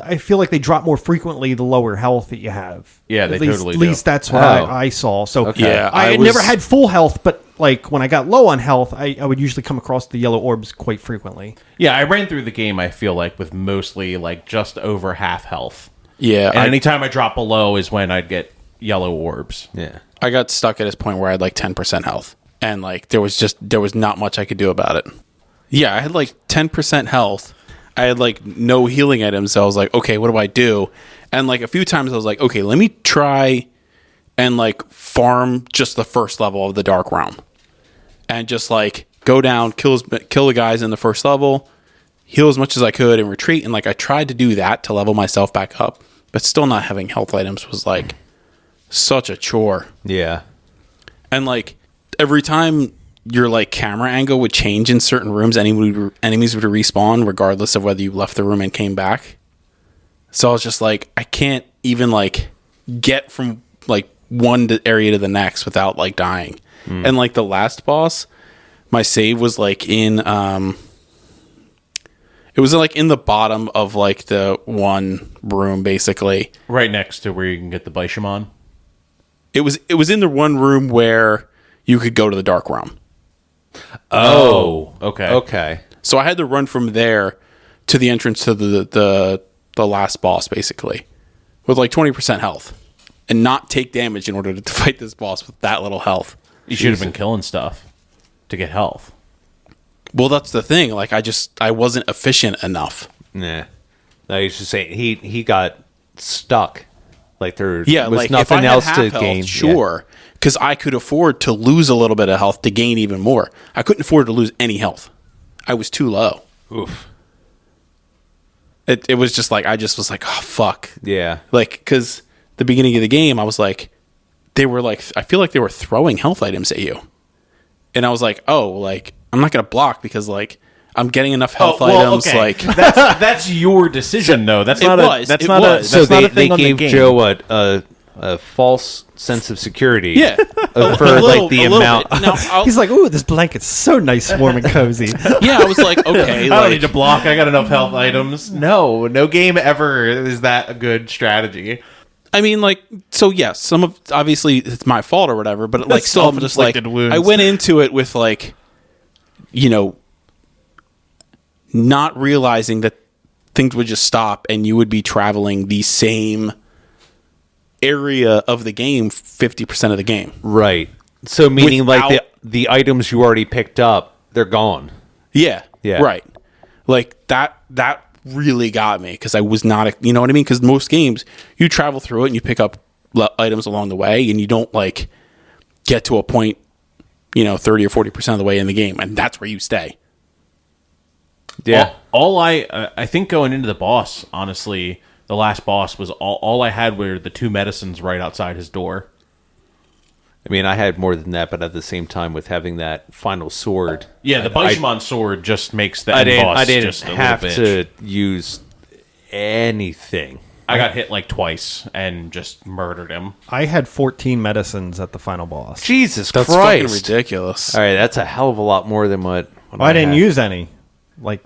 I feel like they drop more frequently the lower health that you have. Yeah, they at least, totally At do. least that's what Oh. I saw. So Okay. Yeah, I I had was- never had full health, but like when I got low on health, I would usually come across the yellow orbs quite frequently. Yeah, I ran through the game, I feel like, with mostly like just over half health. Yeah, And anytime I drop below is when I'd get yellow orbs. Yeah. I got stuck at this point where I had like 10% health, and like there was not much I could do about it. Yeah, I had like 10% health. I had like no healing items, so I was like, okay, what do I do? And like a few times I was like, okay, let me try and like farm just the first level of the Dark Realm, and just like go down, kill the guys in the first level, heal as much as I could, and retreat. And like I tried to do that to level myself back up, but still not having health items was like such a chore. Yeah. And like every time your like camera angle would change in certain rooms, enemies would respawn regardless of whether you left the room and came back. So I was just like, I can't even like get from like one area to the next without like dying. And like the last boss, my save was like in it was like in the bottom of like the one room basically. Right next to where you can get the Bishamon. It was in the one room where you could go to the Dark Realm. Oh, okay. Okay. So I had to run from there to the entrance to the last boss, basically, with like 20% health, and not take damage in order to fight this boss with that little health. You should have been killing stuff to get health. Well, that's the thing. Like I wasn't efficient enough. Nah. No, you should say he got stuck. Like there was Like nothing if I else had to half health, gain. sure, because I could afford to lose a little bit of health to gain even more. I couldn't afford to lose any health. I was too low. Yeah. Oof. It was just like I just was like, oh fuck. Yeah. Like, because the beginning of the game, I was like, they were like, I feel like they were throwing health items at you. And I was like, oh, like, I'm not going to block because, like, I'm getting enough health items. okay. Like, that's your decision, though. That's It not was. a that's It not was. a So that's not they a thing on the gave game. Joe a false sense of security. yeah. For like the amount. Now, He's like, ooh, this blanket's so nice, warm and cozy. yeah, I was like, okay. I don't like, need to block. I got enough health items. No game ever is that a good strategy. I mean, like, so yes, some of obviously it's my fault or whatever, but like, still, I'm just like, Self-inflicted wounds. I went into it with like, you know, not realizing that things would just stop and you would be traveling the same area of the game 50% of the game. Right. So meaning like Without- the items you already picked up, they're gone. Yeah. Yeah. Right. Like that really got me because I was not, you know what I mean? Because most games you travel through it and you pick up items along the way and you don't like get to a point, 30 or 40% of the way in the game, and that's where you stay. Yeah. All I think going into the boss, honestly, the last boss was all I had were the 2 medicines right outside his door. I mean, I had more than that, but at the same time, with having that final sword, Yeah, the Bishamon sword just makes the I end didn't. boss I didn't just a have little bitch. to use anything. I got hit like twice and just murdered him. I had 14 medicines at the final boss. Jesus That's Christ! fucking ridiculous. All right, that's a hell of a lot more than what I didn't had. use any. like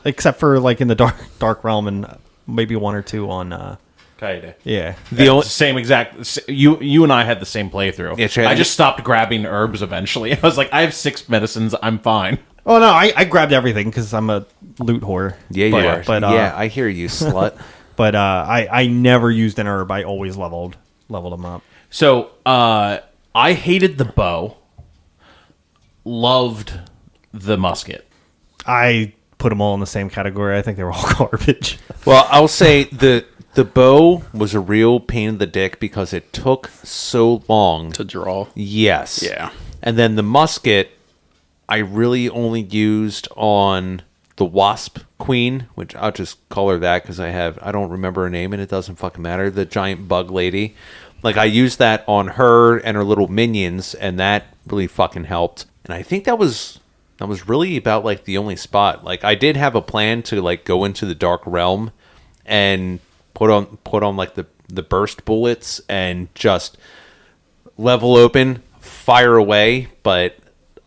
except for like in the dark realm and maybe one or two on. Kaede. Yeah, The only same exact. You and I had the same playthrough. Yeah, sure. I just stopped grabbing herbs eventually. I was like, I have 6 medicines. I'm fine. Oh no, I grabbed everything because I'm a loot whore. Yeah, you are. But yeah, I hear you, slut. But I never used an herb. I always leveled them up. So I hated the bow. Loved the musket. I put them all in the same category. I think they were all garbage. Well, I'll say the bow was a real pain in the dick because it took so long to draw. Yes. Yeah. And then the musket, I really only used on the Wasp Queen, which I'll just call her that because I don't remember her name and it doesn't fucking matter. The giant bug lady. Like, I used that on her and her little minions, and that really fucking helped. And I think that was really about, like, the only spot. Like, I did have a plan to, like, go into the Dark Realm and put on like, the burst bullets and just level open, fire away, but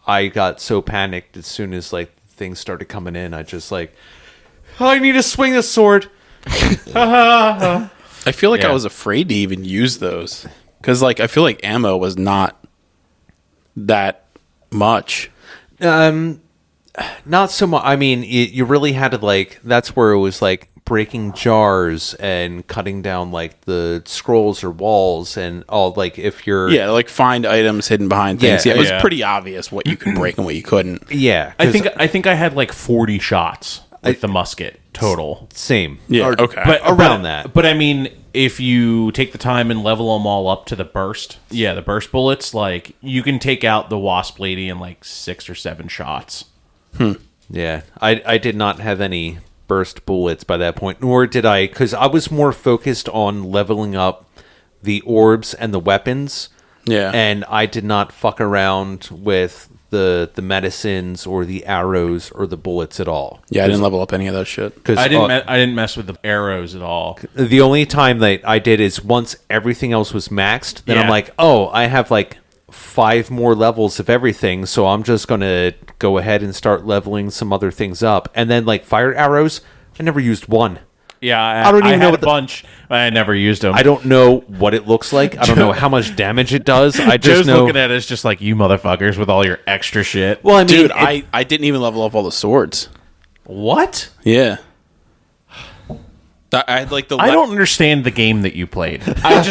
I got so panicked as soon as, like, things started coming in. I just, like, I need to swing the sword. I feel like I was afraid to even use those because, like, I feel like ammo was not that much. Not so much. I mean, you really had to, like, that's where it was, like, breaking jars and cutting down, like, the scrolls or walls and all, like, if you're... Yeah, like, find items hidden behind things. Yeah, Yeah, it was pretty obvious what you could break and what you couldn't. Yeah. I think I had like 40 shots with the musket total. Same. Yeah, okay. But Around that. But I mean, if you take the time and level them all up to the burst, the burst bullets, like, you can take out the Wasp Lady in like 6 or 7 shots. Yeah. I did not have any burst bullets by that point, nor did I, because I was more focused on leveling up the orbs and the weapons. Yeah. And I did not fuck around with the medicines or the arrows or the bullets at all. Yeah, I didn't level up any of that shit. Because I didn't mess with the arrows at all. the only time that I did is once everything else was maxed, then I'm Yeah. like, oh, I have like 5 more levels of everything, so I'm just going to go ahead and start leveling some other things up. And then, like, fire arrows, I never used one. Yeah, I don't even know had what a bunch. I never used them. I don't know what it looks like. I don't know how much damage it does. I just Joe's know. looking at us just like, you motherfuckers with all your extra shit. Well, I mean, Dude, I didn't even level up all the swords. What? Yeah. I had like the. I don't understand the game that you played. I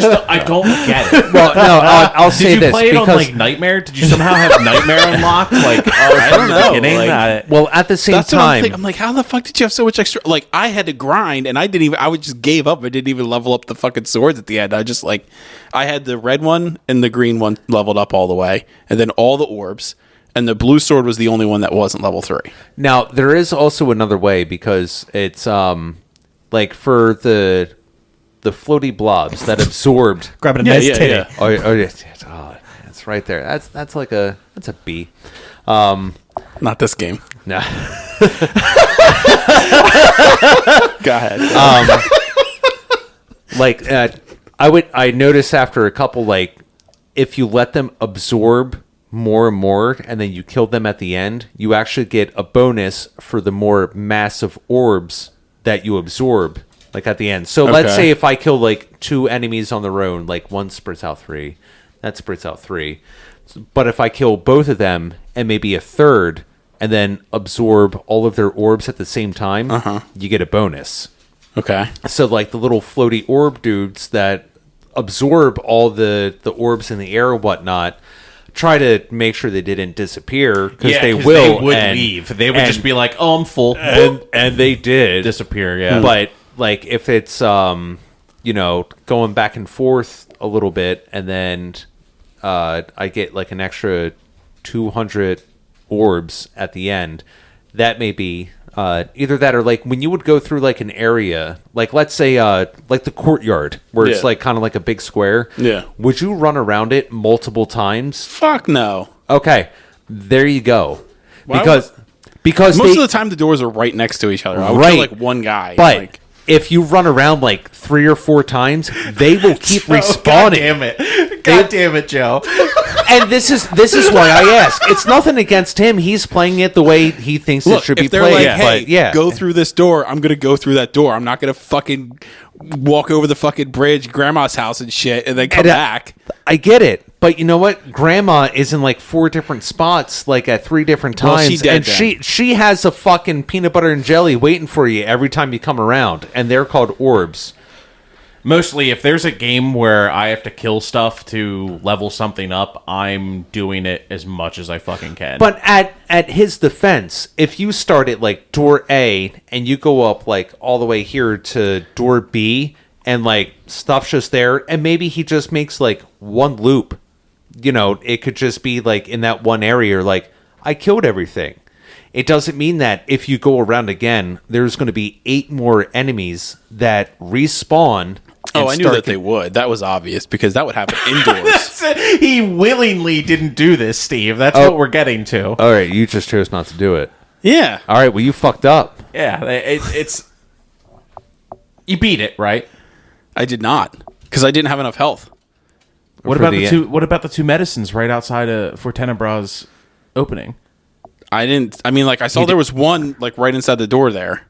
don't get it. well, no, I'll say Did you this play it on because like Nightmare? Did you somehow have Nightmare unlocked? Like, I don't know, Beginning? like- well, at the same That's what I'm time, thinking. I'm like, how the fuck did you have so much extra? Like, I had to grind, and I didn't even. I would just gave up. I didn't even level up the fucking swords at the end. I just like, I had the red one and the green one leveled up all the way, and then all the orbs. And the blue sword was the only one that wasn't level 3. now there is also another way because it's like for the floaty blobs that absorbed. Grabbing a nice titty. yeah. Oh, it's right there. That's like that's a B. Not this game. No. Go ahead. Like I notice after a couple, like, if you let them absorb more and more and then you kill them at the end, you actually get a bonus for the more massive orbs that you absorb, like, at the end. So let's Okay. say if I kill like 2 enemies on their own, like one spits out 3, that spits out 3. But if I kill both of them and maybe a third and then absorb all of their orbs at the same time, you get a bonus. Okay. So, like, the little floaty orb dudes that absorb all the orbs in the air and whatnot, try to make sure they didn't disappear because they will. They would and, leave. They would and- just be like, "Oh, I'm full," and they did disappear. Yeah, But, like, if it's going back and forth a little bit, and then I get like an extra 200 orbs at the end, that may be either that or, like, when you would go through like an area, like, let's say like the courtyard where it's Yeah. like kind of like a big square. Yeah. Would you run around it multiple times? Fuck no. Okay, there you go. Why Because Most they, of the time, the doors are right next to each other. I would Right. kill like one guy. but like, if you run around like 3 or 4 times, they will keep God respawning. damn it! God damn it, Joe! and this is why I ask. It's nothing against him. He's playing it the way he thinks it should be if they're played. like, hey, but yeah, go through this door, I'm gonna go through that door. I'm not gonna fucking walk over the fucking bridge, grandma's house and shit, and then come back. I get it. But you know what? Grandma is in like 4 different spots, like at 3 different times. Well, she dead and then. she has a fucking peanut butter and jelly waiting for you every time you come around. And they're called orbs. Mostly, if there's a game where I have to kill stuff to level something up, I'm doing it as much as I fucking can. But at his defense, if you start at like door A and you go up like all the way here to door B and like stuff's just there, and maybe he just makes like one loop, you know, it could just be like in that one area, like I killed everything. It doesn't mean that if you go around again, there's going to be 8 more enemies that respawn. Oh, I knew that they would. That was obvious because that would happen indoors. He willingly didn't do this, Steve. That's what we're getting to. All right, you just chose not to do it. Yeah. All right, well, you fucked up. Yeah, it's you beat it, right? I did not because I didn't have enough health. What For about the the two? What about the 2 medicines right outside of for Tenebra's opening? I didn't. I mean, like I saw there was one like right inside the door there,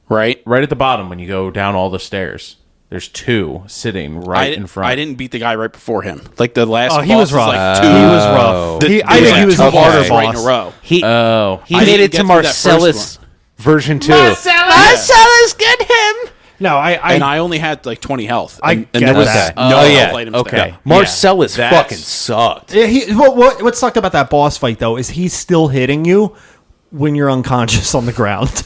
right? Right at the bottom when you go down all the stairs. There's 2 sitting right in front. I didn't beat the guy right before him. Like the last. Oh, he boss was rough. Like 2. He was rough. I think he was a harder boss. right in a row. He Oh. he I made didn't it get to through that first Marcellus version 2. Marcellus, get him! No, And I only had like 20 health. I And get there was that. no health items okay. there. Marcellus Yeah, that's- fucking sucked. Yeah, what sucked about that boss fight though is he's still hitting you when you're unconscious on the ground.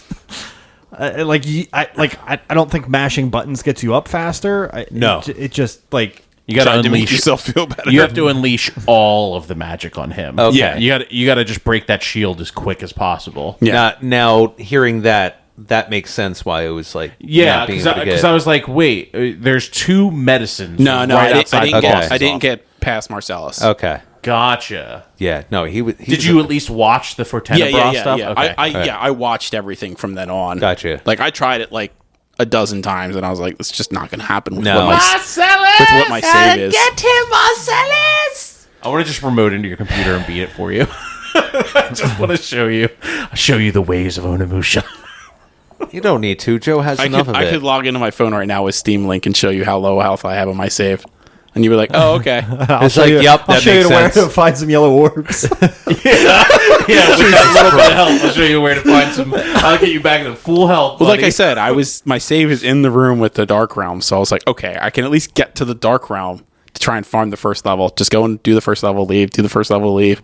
I don't think mashing buttons gets you up faster. No. It just like You got to Trying to make unleash yourself feel better. You have to unleash all of the magic on him. Okay. Yeah, you got to just break that shield as quick as possible. Yeah. Now hearing that makes sense why it was like Yeah, not being able to because get. I was like, wait, there's 2 medicines. No, right outside the boss's I didn't office. get past Marcellus. Okay. Gotcha. Yeah. No. He was. Did you at least watch the Fortenebra stuff? Yeah. Okay. I watched everything from then on. Gotcha. Like I tried it like a dozen times, and I was like, "It's just not going to happen with No. what my save is." Get him, Marcellus! I want to just remote into your computer and beat it for you. I just want to show you the ways of Onimusha. You don't need to. Joe has enough of I it. could log into my phone right now with Steam Link and show you how low health I have on my save, and you were like, "Oh, okay." It's like, yep, I'll that show you makes where sense. to find some yellow orbs. Yeah, with that little bit of help, I'll show you where to find some. I'll get you back to full health. Well, like buddy. I said, my save is in the room with the Dark Realm, so I was like, okay, I can at least get to the Dark Realm to try and farm the first level. Just go and do the first level, leave. Do the first level, leave,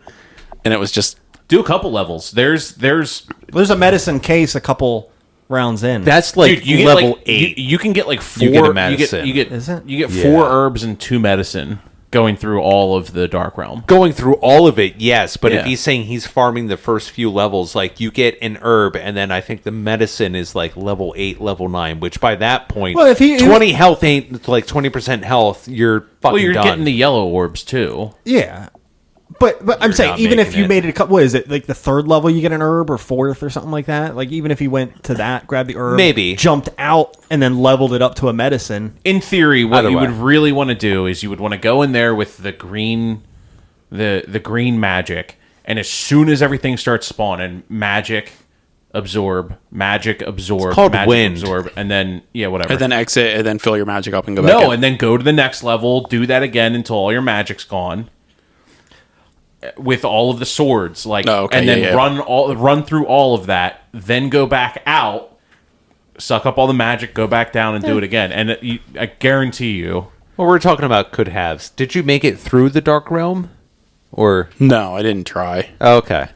and it was just do a couple levels. There's There's a medicine case a couple rounds in. That's like dude, you get level like, 8. You can get like 4. You get a medicine. You get Is it? You get Yeah. 4 herbs and 2 medicine going through all of the Dark Realm. Going through all of it, yes. But if Yeah. he's saying he's farming the first few levels, like you get an herb, and then I think the medicine is like level 8, level 9. Which by that point, Well, if he- 20 health ain't like 20% health. You're fucking Well, you're done. getting the yellow orbs too. Yeah. But I'm saying, not even if making you it. made it a couple, what is it, like the 3rd level you get an herb or 4th or something like that? Like, even if he went to that, grabbed the herb, Maybe. jumped out, and then leveled it up to a medicine. In theory, what Either you way. would really want to do is you would want to go in there with the green, the green magic, and as soon as everything starts spawning, magic absorb, called magic wind. absorb, and then whatever. and then exit and then fill your magic up and go back. no, in. and then go to the next level, do that again until all your magic's gone. With all of the swords, like, Oh, okay, and then yeah. run through all of that, then go back out, suck up all the magic, go back down, and do it again. And I guarantee you, Well, we're talking about could haves. Did you make it through the Dark Realm, or No, I didn't try. okay?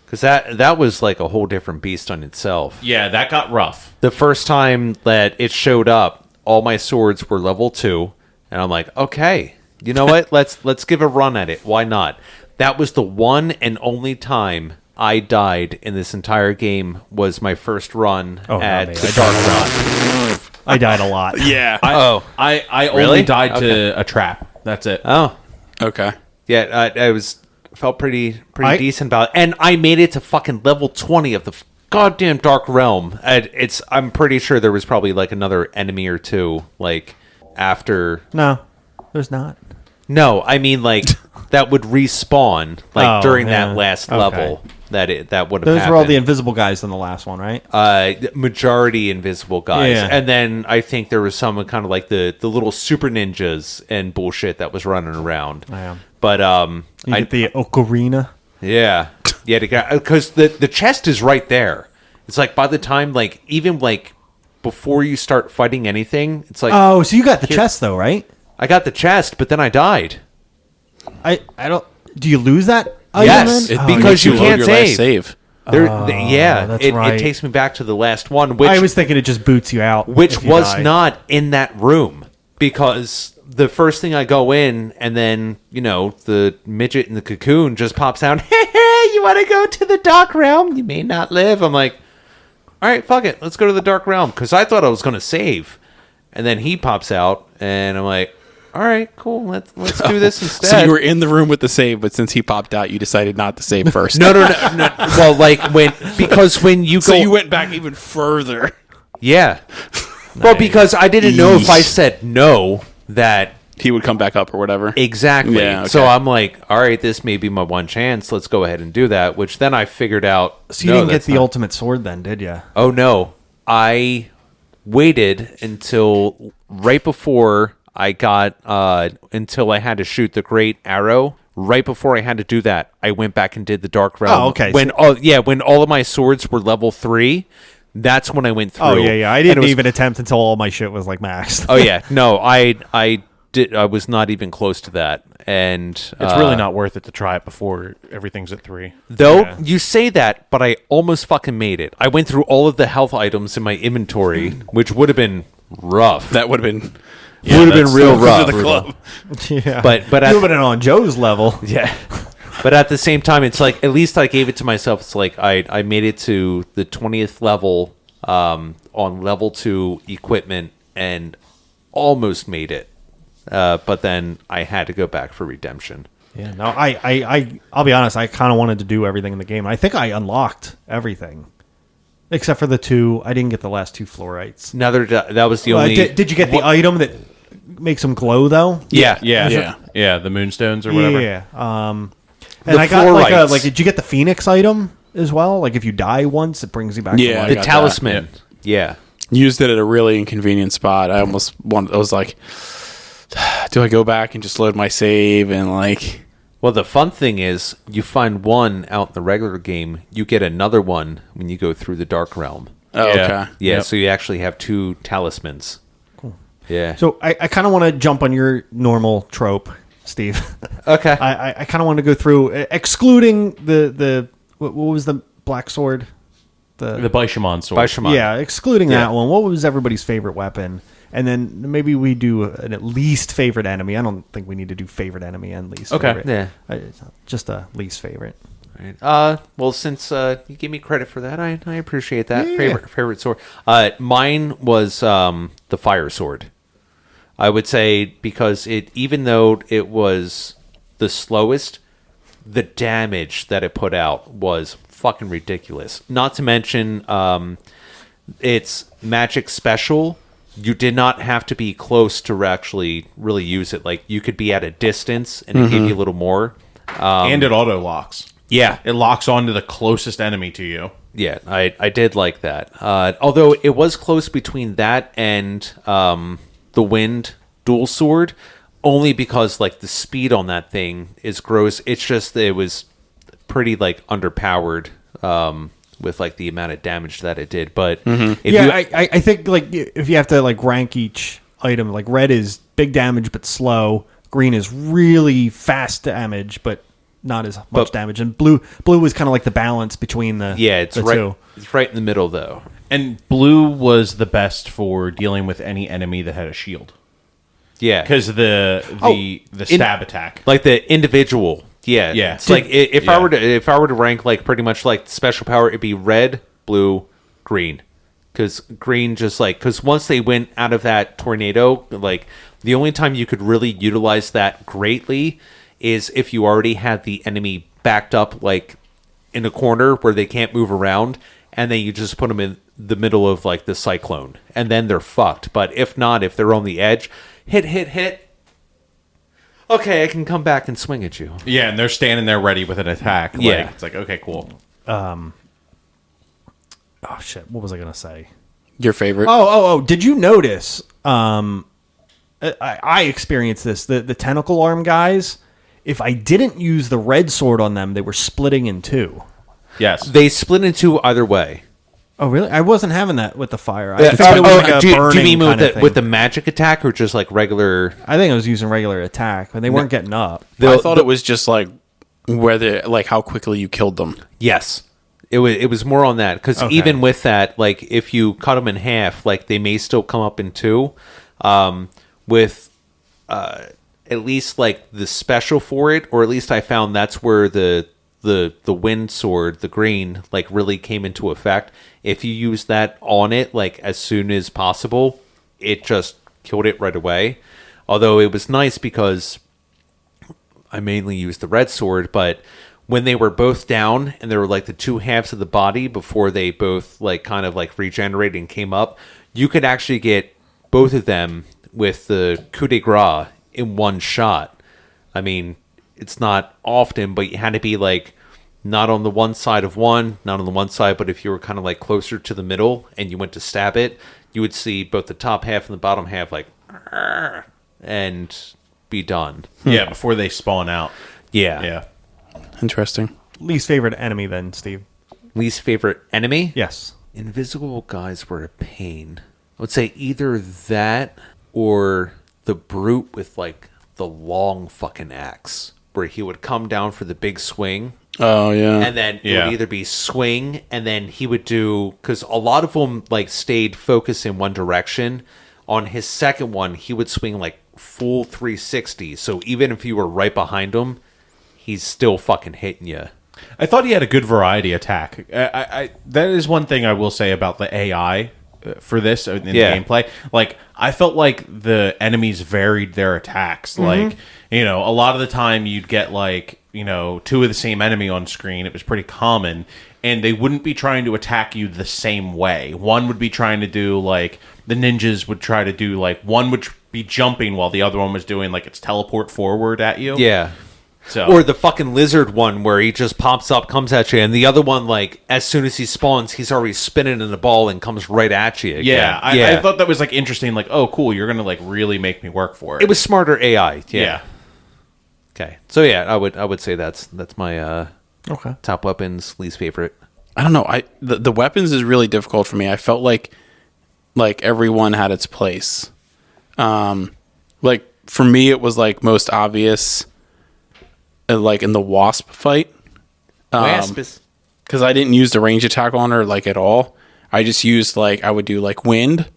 Because that was like a whole different beast on itself. yeah, that got rough. The first time that it showed up, all my swords were level 2, and I'm like, okay, you know what? let's give a run at it. Why not? That was the one and only time I died in this entire game. Was my first run Oh, at no, man. the Dark Realm. I died a lot. Yeah. I Really? only died Okay. to a trap. That's it. Oh, Okay. yeah. I felt pretty I- decent about it, and I made it to fucking level 20 of the goddamn Dark Realm. I'm pretty sure there was probably like another enemy or two like after. No, there's not. No, I mean like that would respawn like during that last Okay. level. That would have Those happened. were all the invisible guys in the last one, right? Majority invisible guys, Yeah. and then I think there was some kind of like the little super ninjas and bullshit that was running around. Yeah. But You get the ocarina. yeah, because the chest is right there. It's like by the time like even like before you start fighting anything, it's like Oh, so you got the chest though, right? I got the chest, but then I died. I don't. Do you lose that? Yes, item then? because makes you load can't your save. last save. Yeah, that's it right. takes me back to the last one, which I was thinking it just boots you out, which if you was die. not in that room because the first thing I go in and then the midget in the cocoon just pops out. Hey, you want to go to the dark realm? You may not live. I'm like, all right, fuck it, let's go to the dark realm because I thought I was going to save, and then he pops out and I'm like, all right, cool, let's do this instead. So you were in the room with the save, but since he popped out, you decided not to save first. no. Well, like because when you go, So you went back even further. yeah. Well, because I didn't know if I said no that He would come back up or whatever. exactly. Yeah, okay. So I'm like, all right, this may be my one chance. Let's go ahead and do that. Which then I figured out. So you no, didn't get that's the not- ultimate sword then, did you? Oh no, I waited until right before I got until I had to shoot the great arrow. Right before I had to do that, I went back and did the dark realm. Oh, okay. When all of my swords were level 3, that's when I went through. Oh yeah. I And didn't it was- even attempt until all my shit was like maxed. Oh yeah, no, I did. I was not even close to that, and It's really not worth it to try it before everything's at 3. Though Yeah. you say that, but I almost fucking made it. I went through all of the health items in my inventory, which would have been rough. That would have been. would have been real rough. To the club. Yeah. But you at, would have been on Joe's level. yeah. But at the same time, it's like at least I gave it to myself. It's like I made it to the 20th level on level 2 equipment and almost made it. But then I had to go back for redemption. Yeah. No, I'll be honest. I kind of wanted to do everything in the game. I think I unlocked everything, except for the 2. I didn't get the last 2 fluorites. Another that was the Well, only. did you get the item that makes them glow though? Yeah, Yeah, the moonstones or whatever. Yeah. And The I got fluorites. like did you get the Phoenix item as well? Like if you die once, it brings you back Yeah, to I life. the got talisman. Yeah. Used it at a really inconvenient spot. I was like, do I go back and just load my save and like. Well, the fun thing is, you find one out in the regular game, you get another one when you go through the Dark Realm. Oh, Yeah. okay. Yeah, Yep. so you actually have 2 talismans. Cool. Yeah. So I kind of want to jump on your normal trope, Steve. Okay. I kind of want to go through, excluding the what was the black sword? The Bishamon sword. Bishamon. Yeah, excluding Yeah. that one. What was everybody's favorite weapon? And then maybe we do an at least favorite enemy. I don't think we need to do favorite enemy and least Okay. favorite. Yeah. Just a least favorite. Right. Well, since you gave me credit for that, I appreciate that. Yeah. Favorite sword. Mine was the fire sword. I would say because even though it was the slowest, the damage that it put out was fucking ridiculous. Not to mention its magic special. You did not have to be close to actually really use it. Like you could be at a distance and it gave you a little more. And it auto locks. Yeah, It locks onto the closest enemy to you. yeah, I did like that. Although it was close between that and the wind dual sword, only because like the speed on that thing is gross. It's just it was pretty like underpowered with like the amount of damage that it did. But if Yeah, you, I think like if you have to like rank each item, like red is big damage but slow, green is really fast damage but not as much But- damage, and blue was kind of like the balance between the it's the right. two. It's right in the middle though. And blue was the best for dealing with any enemy that had a shield. Yeah, Because the stab attack. like the individual. Yeah, Yeah. It's like if I Yeah. were to rank like pretty much like special power, it'd be red, blue, green. Because green just like because once they went out of that tornado, like the only time you could really utilize that greatly is if you already had the enemy backed up like in a corner where they can't move around, and then you just put them in the middle of like the cyclone, and then they're fucked. But if not, if they're on the edge, hit. okay, I can come back and swing at you. Yeah, and they're standing there ready with an attack. Yeah. It's like, okay, cool. Oh shit! What was I gonna say? Your favorite? Oh! Did you notice? I experienced this. The tentacle arm guys. If I didn't use the red sword on them, they were splitting in two. Yes. They split in two either way. Oh really? I wasn't having that with the fire. I thought it was like a do you burning mean kind of thing. with the magic attack or just like regular? I think I was using regular attack, but they weren't getting up. I thought it was just like how quickly you killed them. Yes. It was more on that because even with that, like if you cut them in half, like they may still come up in two. With at least like the special for it, or at least I found that's where the wind sword, the green, like really came into effect. If you use that on it, like as soon as possible, it just killed it right away. Although it was nice because I mainly used the red sword, but when they were both down and they were like the two halves of the body before they both like kind of like regenerated and came up, you could actually get both of them with the coup de grace in one shot. I mean, it's not often, but you had to be like not on the one side of one, not on the one side, but if you were kind of like closer to the middle and you went to stab it, you would see both the top half and the bottom half like and be done. Yeah, before they spawn out. Yeah. Yeah. Interesting. Least favorite enemy then, Steve? Least favorite enemy? Yes. Invisible guys were a pain. I would say either that or the brute with like the long fucking axe where he would come down for the big swing. Oh yeah. And then it would either be swing and then he would do, because a lot of them like stayed focused in one direction. On his second one, he would swing like full 360. So even if you were right behind him, he's still fucking hitting you. I thought he had a good variety attack. That is one thing I will say about the AI for this in the gameplay. Like, I felt like the enemies varied their attacks. Like, you know, a lot of the time you'd get like, you know, two of the same enemy on screen. It was pretty common. And they wouldn't be trying to attack you the same way. One would be trying to do like, the ninjas would try to do like, one would be jumping while the other one was doing like its teleport forward at you. Yeah. So. Or the fucking lizard one where he just pops up, comes at you, and the other one, like, as soon as he spawns, he's already spinning in the ball and comes right at you again. Yeah, I thought that was, like, interesting. Like, oh, cool, you're going to, like, really make me work for it. It was smarter AI. Yeah. Okay. So, yeah, I would say that's my Okay. top weapons, least favorite. I don't know. The weapons is really difficult for me. I felt like everyone had its place. Like for me, it was like most obvious, like in the wasp fight. Because I didn't use the range attack on her like at all. I just used like I would do like wind,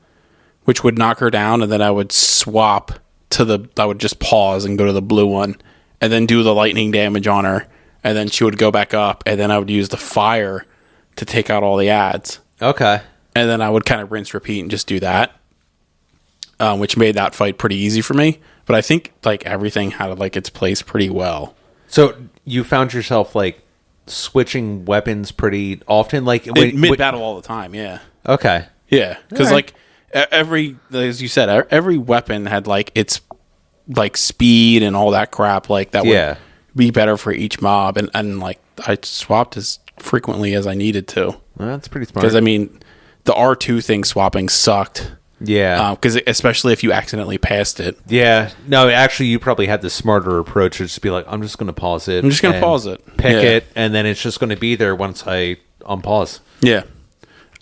which would knock her down, and then I would swap to I would just pause and go to the blue one, and then do the lightning damage on her, and then she would go back up, and then I would use the fire to take out all the ads. Okay. And then I would kind of rinse, repeat, and just do that, which made that fight pretty easy for me. But I think like everything had like its place pretty well. So you found yourself like switching weapons pretty often, like Mid battle all the time. Yeah. Okay. Yeah, because like every, as you said, every weapon had like its like speed and all that crap. Like that would be better for each mob, and like I swapped as frequently as I needed to. Well, that's pretty smart. Because I mean, the R2 thing swapping sucked. Yeah. Because especially if you accidentally passed it. Yeah. No, actually, you probably had the smarter approach. Just be like, I'm just going to pause it. I'm just going to pause it. Pick it, and then it's just going to be there once I unpause. Yeah.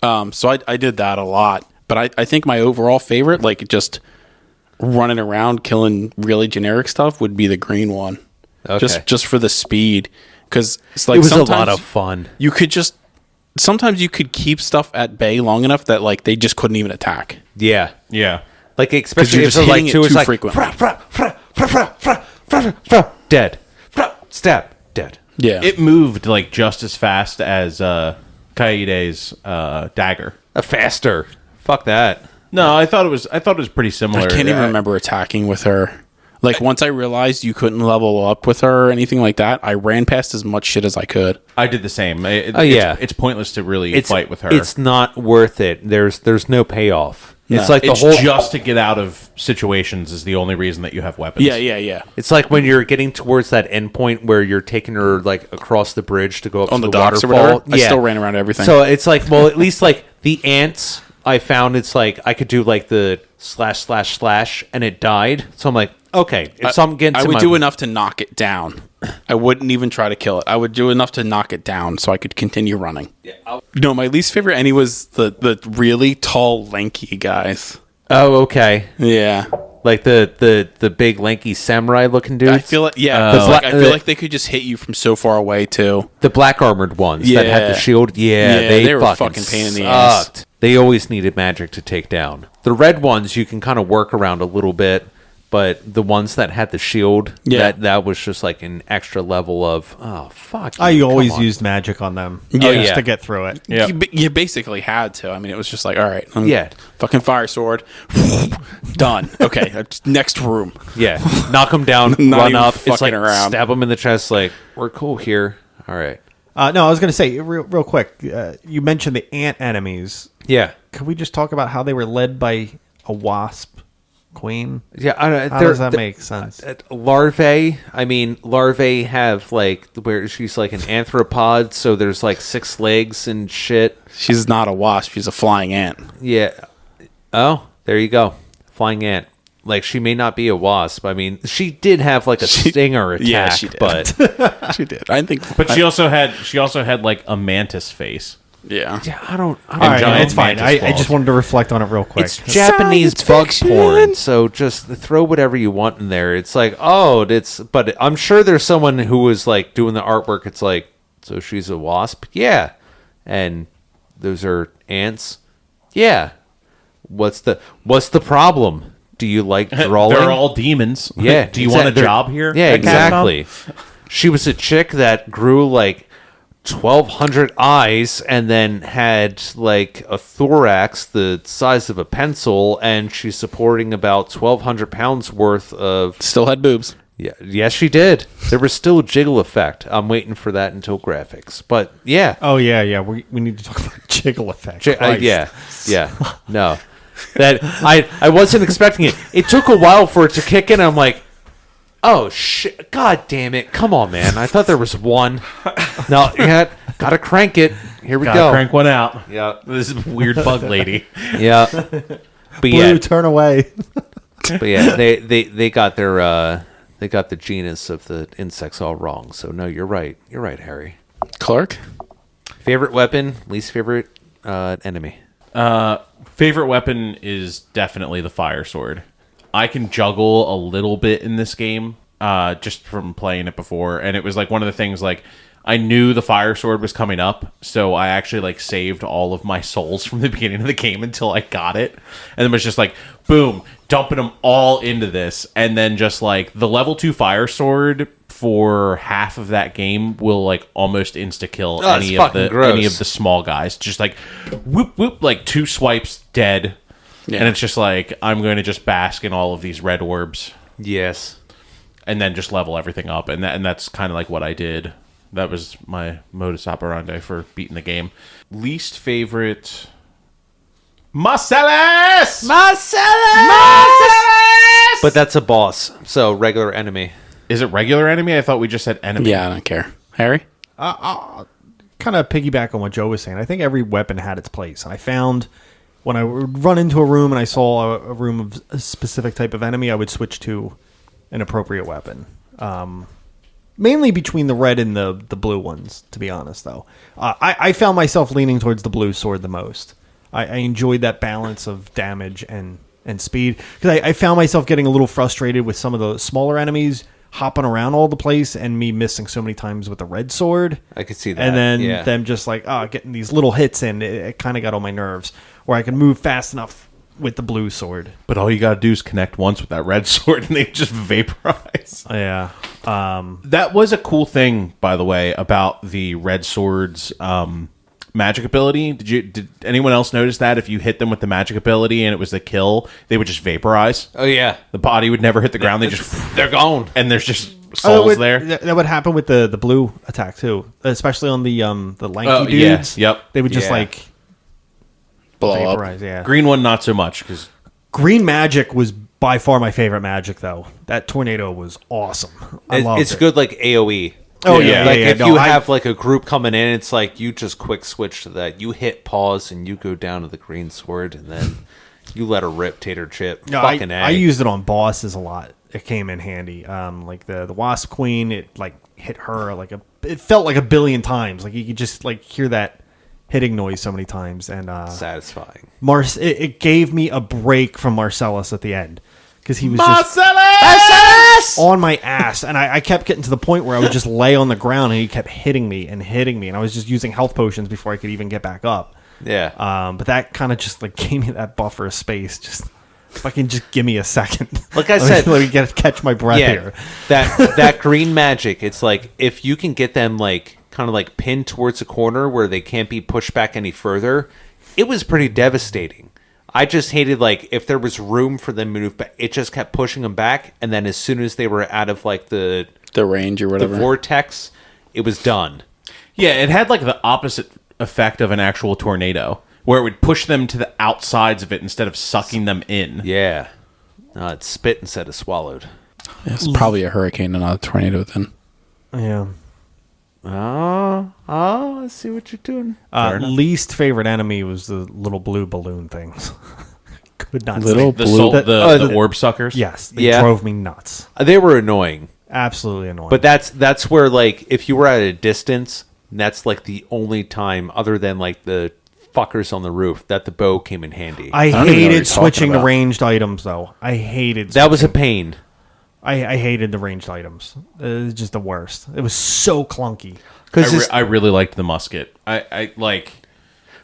So I did that a lot. But I think my overall favorite, like just running around killing really generic stuff, would be the green one. Okay. Just for the speed. Because it's like it was a lot of fun. You could just... Sometimes you could keep stuff at bay long enough that like they just couldn't even attack. Yeah. Yeah. Like especially you're if just it's like hitting it two, it's too like frequently. dead, stab, dead. Yeah, It moved like just as fast as Kaede's dagger. Faster. Fuck that. No, I thought it was pretty similar. I can't even remember attacking with her. Like once I realized you couldn't level up with her or anything like that, I ran past as much shit as I could. I did the same. Yeah. It's pointless to really fight with her. It's not worth it. There's no payoff. It's like It's the whole. just to get out of situations is the only reason that you have weapons. Yeah. It's like when you're getting towards that end point where you're taking her like across the bridge to go up On to the the docks or waterfall. whatever? I still ran around everything. So it's like, well, at least like the ants, I found it's like I could do like the /// and it died. So I'm like, okay, if something gets, I would do enough to knock it down. I wouldn't even try to kill it. I would do enough to knock it down so I could continue running. No, my least favorite enemy was the really tall, lanky guys. Oh, okay. Yeah. Like the big lanky samurai looking dudes. I feel like I feel like they could just hit you from so far away too. The black armored ones that had the Yeah. shield. Yeah, Yeah, they they were fucking fucking pain in the ass. sucked. They always needed magic to take down. The red ones you can kind of work around a little bit, but the ones that had the shield, that was just like an extra level of fuck. I come always on. used magic on them. Yeah. Just to get through it. Yeah. You basically had to. I mean, it was just like, all right, Yeah. fucking fire sword, done. Okay, next room. Yeah, knock them down, Not run even up. It's fucking like around. stab them in the chest. Like we're cool here. All right. No, I was going to say real quick. You mentioned the ant enemies. Yeah. Could we just talk about how they were led by a wasp queen? Yeah, I don't, How does that make sense? Larvae. I mean, larvae have like where she's like an anthropod, so there's like 6 legs and shit. She's not a wasp. She's a flying ant. Yeah. Oh, there you go. Flying ant. Like she may not be a wasp. I mean, she did have like a stinger attack, yeah, she did. but She did. I think. But she also had like a mantis face. Yeah. yeah, I don't. All right, giant it's fine. mantis I just claws. wanted to reflect on it real quick. It's Japanese Science bug fiction. porn, so just throw whatever you want in there. It's like, but I'm sure there's someone who was like doing the artwork. It's like, so she's a wasp, yeah, and those are ants, yeah. What's the problem? Do you like drawing? They're all demons. Yeah. Do you want a They're- job here? Yeah, at Capcom? exactly. She was a chick that grew like 1,200 eyes and then had like a thorax the size of a pencil, and she's supporting about 1,200 pounds worth of. Still had boobs. Yeah, yes, she did. There was still a jiggle effect. I'm waiting for that until graphics, but yeah, Oh yeah. We need to talk about jiggle effect. Christ. yeah. No, that I wasn't expecting it. It took a while for it to kick in. I'm like, oh shit! God damn it! Come on, man. I thought there was one. No, yeah, gotta crank it. Here we Gotta go. crank one out. Yeah, This weird bug lady. yeah. But Blue, yeah, turn away. they got their they got the genus of the insects all wrong. So no, you're right. You're right, Harry. Clark. Favorite weapon, least favorite enemy. Favorite weapon is definitely the fire sword. I can juggle a little bit in this game, just from playing it before, and it was like one of the things like I knew the fire sword was coming up, so I actually like saved all of my souls from the beginning of the game until I got it, and then was just like boom, dumping them all into this, and then just like the level 2 fire sword for half of that game will like almost insta kill Oh, it's fucking gross. any of the small guys. Just like whoop whoop, like 2 swipes dead. Yeah. And it's just like, I'm going to just bask in all of these red orbs Yes. and then just level everything up. And that's kind of like what I did. That was my modus operandi for beating the game. Least favorite... Marcellus! But that's a boss, so regular enemy. Is it regular enemy? I thought we just said enemy. Yeah, I don't care. Harry. Kind of piggyback on what Joe was saying. I think every weapon had its place, and I found when I would run into a room and I saw a room of a specific type of enemy, I would switch to an appropriate weapon. Mainly between the red and the blue ones, to be honest, though. I found myself leaning towards the blue sword the most. I enjoyed that balance of damage and speed. Because I found myself getting a little frustrated with some of the smaller enemies hopping around all the place and me missing so many times with the red sword. I could see that. And then yeah. them just like, getting these little hits in. It kind of got on my nerves. Where I could move fast enough with the blue sword. But all you got to do is connect once with that red sword and they just vaporize. Yeah. That was a cool thing, by the way, about the red sword's magic ability. Did anyone else notice that if you hit them with the magic ability and it was the kill, they would just vaporize? Oh yeah, The body would never hit the ground. they're gone. And there's just souls there. That would happen with the blue attack too, especially on the lanky Oh, yeah. dudes. Yep. They would just Yeah. like blow up. vaporize. Yeah. Green one, not so much because Green magic was by far my favorite magic, though. That tornado was awesome. I loved It's it. good like AoE. Oh yeah, Like yeah, if no, you I- have like a group coming in, it's like you just quick switch to that. You hit pause and you go down to the green sword, and then you let her rip tater chip. No, Fucking I A. used it on bosses a lot. It came in handy. Like the Wasp Queen, it like hit her like it felt like a billion times. Like you could just like hear that hitting noise so many times. And Satisfying. it gave me a break from Marcellus at the end because he was just on my ass, and I kept getting to the point where I would just lay on the ground and he kept hitting me, and I was just using health potions before I could even get back up. Yeah. But that kind of just like gave me that buffer of space. Just if I can just give me a second. Like I said, let me catch my breath here. that green magic. It's like if you can get them like kind of like pinned towards a corner where they can't be pushed back any further, it was pretty devastating. I just hated like if there was room for them to move back, it just kept pushing them back, and then as soon as they were out of like the range or the whatever. vortex, it was done. yeah, it had like the opposite effect of an actual tornado, where it would push them to the outsides of it instead of sucking them in. Yeah. It spit instead of swallowed. It's probably a hurricane and not a tornado then. Yeah. Oh, I see what you're doing. Least favorite enemy was the little blue balloon things. Could not Little stand- The blue. soul, That- the orb suckers. Yes, they Yeah. drove me nuts. They were annoying. Absolutely annoying. But that's where like if you were at a distance, that's like the only time other than like the fuckers on the roof that the bow came in handy. I don't even know what you're hated talking switching to about. ranged items, though. I hated that was a pain. I hated the ranged items. It was just the worst. It was so clunky. Because I really liked the musket. I like.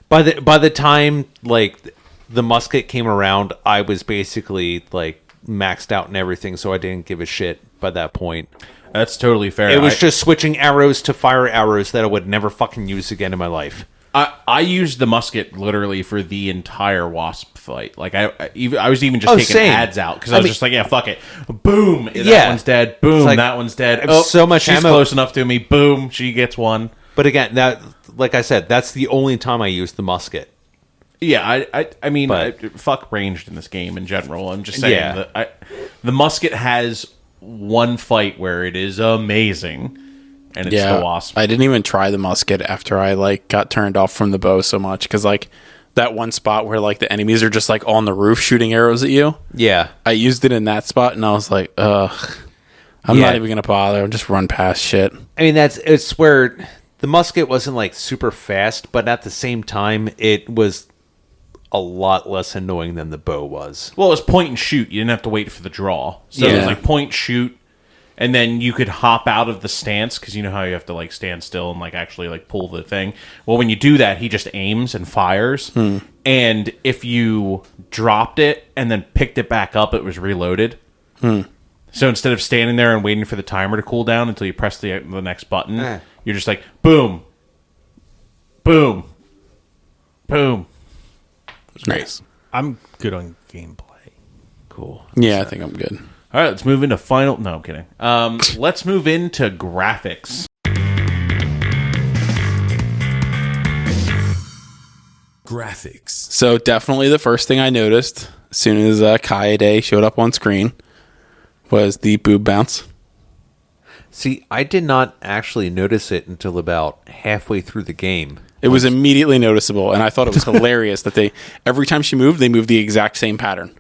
by the time like the musket came around, I was basically like maxed out and everything, so I didn't give a shit by that point. That's totally fair. It was just switching arrows to fire arrows that I would never fucking use again in my life. I used the musket literally for the entire wasp fight. Like I was even just Oh, taking same. ads out because I I was mean- just like, yeah, fuck it, boom, that Yeah. one's dead, boom, It's like, that one's dead. I have so much she's ammo. close enough to me, boom, she gets one. But again, that like I said, that's the only time I used the musket. Yeah, I mean, But- fuck ranged in this game in general. I'm just saying Yeah. that the musket has one fight where it is amazing, and it's the wasp. I didn't even try the musket after I like got turned off from the bow so much because like that one spot where like the enemies are just like on the roof shooting arrows at you. Yeah. I used it in that spot and I was like, ugh, I'm Yeah. not even gonna bother. I'll just run past shit. I mean, it's where the musket wasn't like super fast, but at the same time, it was a lot less annoying than the bow was. Well, it was point and shoot. You didn't have to wait for the draw. So it was Yeah. like point, shoot, and then you could hop out of the stance because you know how you have to like stand still and like actually like pull the thing. Well, when you do that, he just aims and fires. And if you dropped it and then picked it back up, it was reloaded. So instead of standing there and waiting for the timer to cool down until you press the next button, you're just like boom, boom, boom. Nice. I'm good on gameplay. Cool. Yeah, I think I'm good. All right, let's move into final. No, I'm kidding. Let's move into graphics. Graphics. So definitely the first thing I noticed as soon as Kaede showed up on screen was the boob bounce. See, I did not actually notice it until about halfway through the game. It was immediately noticeable, and I thought it was hilarious that they every time she moved, they moved the exact same pattern.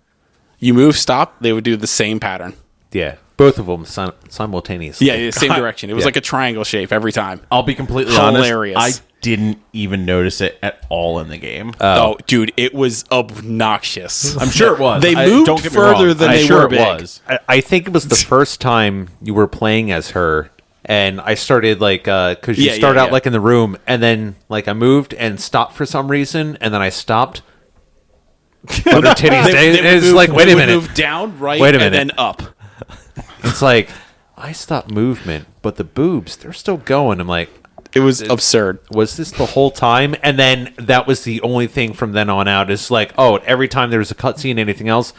You move, stop, they would do the same pattern. Yeah, both of them simultaneously. Yeah, the same direction. It was like a triangle shape every time. I'll be completely Hilarious. honest. I didn't even notice it at all in the game. Oh, dude, it was obnoxious. I'm sure it was. They moved don't get me further wrong. than I'm they sure were it big. was. I think it was the first time you were playing as her, and I started like because you Yeah, start yeah, out yeah. like in the room, and then like I moved and stopped for some reason, and then I stopped. But her titties, it's like wait a minute, Move down, right, Wait a and minute. then up. it's like I stopped movement, but the boobs they're still going. I'm like, It was absurd. was this the whole time? And then that was the only thing from then on out. Is like, oh, every time there was a cutscene, anything else.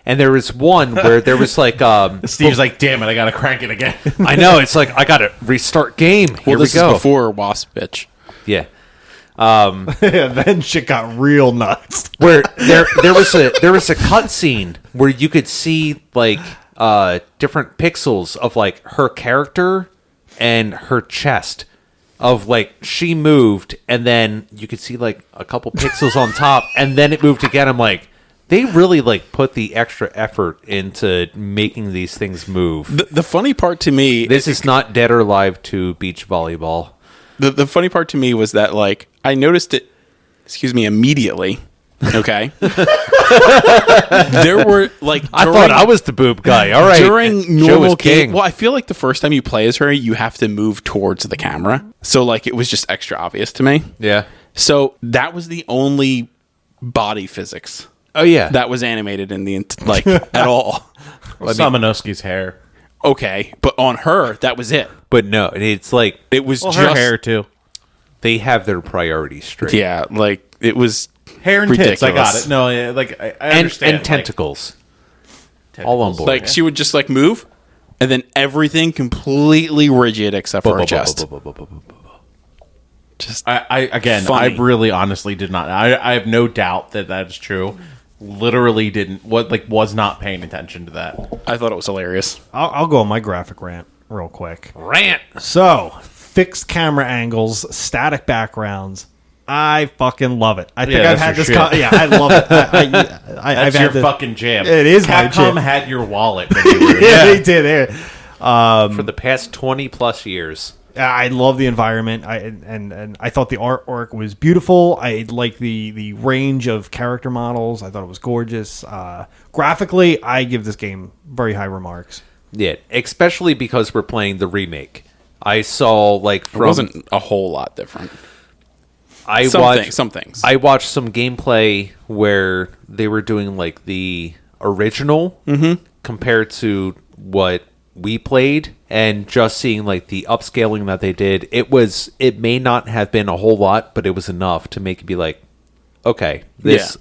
And there was one where there was like, Steve's like, damn it, I gotta crank it again. I know it's like I gotta restart game. Here Well, we this go. is before Wasp bitch. Yeah. Then shit got real nuts. Where there was a cutscene where you could see like different pixels of like her character and her chest. Of like she moved, and then you could see like a couple pixels on top, and then it moved again. I'm like, they really like put the extra effort into making these things move. The funny part to me, This is not Dead or Alive 2 beach volleyball. the funny part to me was that like I noticed it. Excuse me, immediately. Okay. There were like I thought I was the boob guy. All right, during Joe normal was king. game. Well, I feel like the first time you play as her, you have to move towards the camera. So like it was just extra obvious to me. Yeah. So that was the only body physics Oh yeah. that was animated in the like at all. Samanovsky's hair. Okay, but on her, that was it. But no, it's like It was Well, just her hair too. they have their priorities straight. yeah, like it was Hair and ridiculous. tits. I got it. No, yeah, like I And, understand. and tentacles. All on board. Like she would just like move, and then everything completely rigid except for her chest. Just I again, Funny. I really honestly did not. I have no doubt that that is true. Literally didn't was not paying attention to that. I thought it was hilarious. I'll go on my graphic rant real quick. Rant. So, fixed camera angles, static backgrounds. I fucking love it. I think Yeah, I've that's had your this. shit. Yeah, I love it. I've That's your had this. fucking jam. It is my Capcom jam. had your wallet. When you were, Yeah, they did. For the past 20 plus years. I love the environment. And I thought the artwork was beautiful. I like the range of character models. I thought it was gorgeous. Graphically, I give this game very high remarks. Yeah, especially because we're playing the remake. I saw like It from wasn't a whole lot different. I Some watched things. I watched some gameplay where they were doing like the original compared to what we played, and just seeing like the upscaling that they did. It may not have been a whole lot, but it was enough to make it be like, okay, this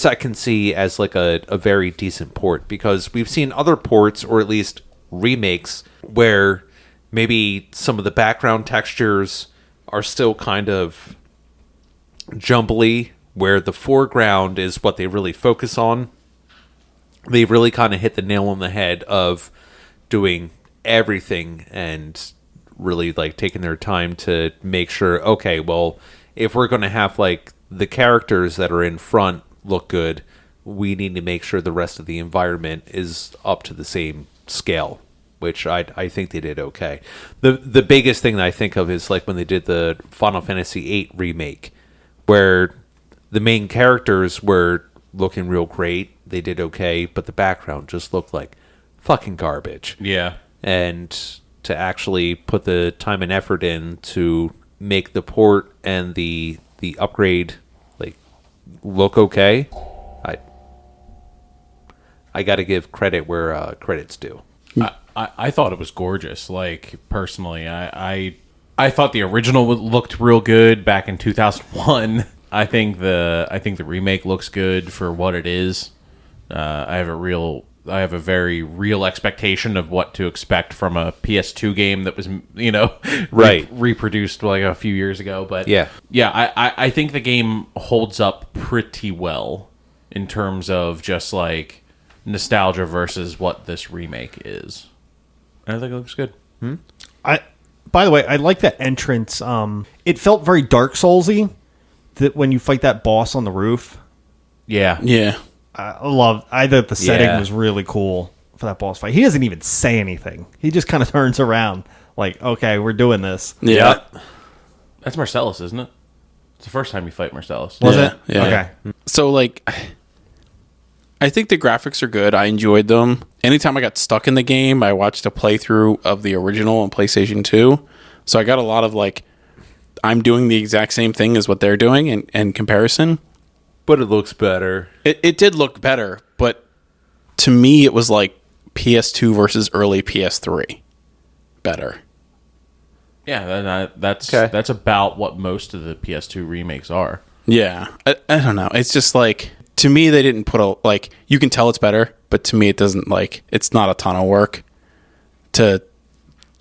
I can see as like a very decent port, because we've seen other ports, or at least remakes, where maybe some of the background textures are still kind of jumbly, where the foreground is what they really focus on. They really kind of hit the nail on the head of doing everything and really like taking their time to make sure, okay, well, if we're going to have like the characters that are in front look good, we need to make sure the rest of the environment is up to the same scale, which I think they did okay. The biggest thing that I think of is like when they did the Final Fantasy VIII remake, where the main characters were looking real great. They did okay, but the background just looked like fucking garbage. Yeah. And to actually put the time and effort in to make the port and the upgrade like look okay, I got to give credit where credit's due. I thought it was gorgeous. Like personally, I thought the original looked real good back in 2001. I think the remake looks good for what it is. I have a very real expectation of what to expect from a PS2 game that was, Right. reproduced like a few years ago. But Yeah. I think the game holds up pretty well in terms of just like nostalgia versus what this remake is. And I think it looks good. By the way, I like that entrance. It felt very Dark Soulsy. That when you fight that boss on the roof. Yeah. Yeah. I thought the setting Yeah. was really cool for that boss fight. He doesn't even say anything. He just kind of turns around like, okay, we're doing this. Yeah. That's Marcellus, isn't it? It's the first time you fight Marcellus. Was Yeah, it? yeah. Okay. So like I think the graphics are good. I enjoyed them. Anytime I got stuck in the game, I watched a playthrough of the original on PlayStation 2. So I got a lot of like I'm doing the exact same thing as what they're doing in comparison. But it looks better. It did look better, but to me it was like PS2 versus early PS3 better. Yeah, that's Okay. that's about what most of the PS2 remakes are. Yeah. I don't know. It's just like to me they didn't put a like you can tell it's better, but to me it doesn't like it's not a ton of work to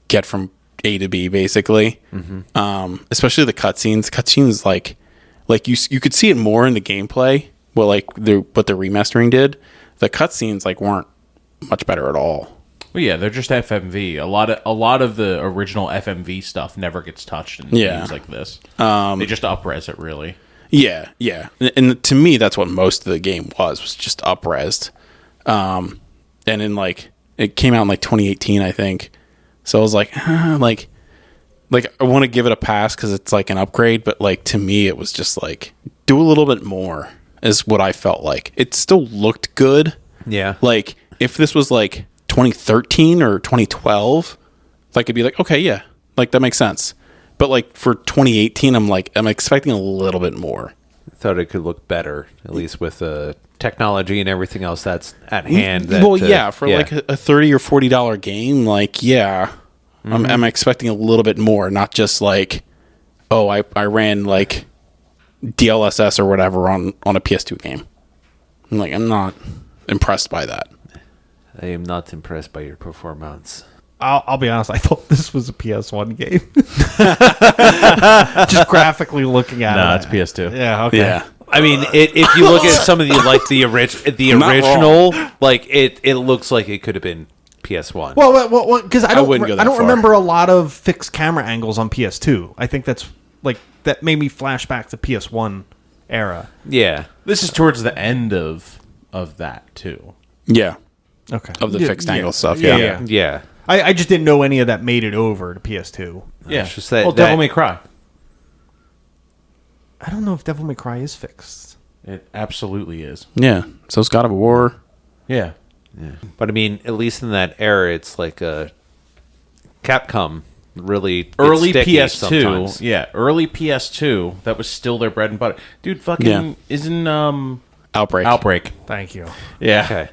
get from A to B basically. Especially the cutscenes. Cutscenes like you could see it more in the gameplay. Well, like what the remastering did. The cutscenes like weren't much better at all. Well, yeah, they're just FMV. A lot of the original FMV stuff never gets touched in games like this. They just up-res it, really. Yeah. And to me, that's what most of the game was just up-resed. And in like it came out in like 2018, I think. So I was like, like I want to give it a pass because it's like an upgrade, but like to me, it was just like do a little bit more is what I felt like. It still looked good. Yeah. Like if this was like 2013 or 2012, like it'd be like, okay, yeah, like that makes sense. But like for 2018, I'm expecting a little bit more. I thought it could look better, at least with the technology and everything else that's at hand. For like a $30 or $40 game, like I'm expecting a little bit more, not just like, oh, I ran like DLSS or whatever on a PS2 game. I'm not impressed by that. I am not impressed by your performance. I'll be honest. I thought this was a PS1 game. Just graphically looking at it. No, it's PS2. Yeah. Okay. Yeah. I mean, if you look at some of the original, like it looks like it could have been PS1. Well, because I wouldn't go that I don't far. remember a lot of fixed camera angles on PS2. I think that's like that made me flash back to PS1 era. Yeah. This is towards the end of that, too. Yeah. Okay. Of the fixed angle stuff. Yeah. Yeah. Yeah. I just didn't know any of that made it over to PS2. Yeah. It's just that- well, Devil May Cry. I don't know if Devil May Cry is fixed. It absolutely is. Yeah. So it's God of War. Yeah. But I mean, at least in that era, it's like a Capcom really gets Early sticky PS2. sometimes. Yeah. Early PS2. That was still their bread and butter. Dude, fucking Yeah. isn't Outbreak. Thank you. Yeah. Okay.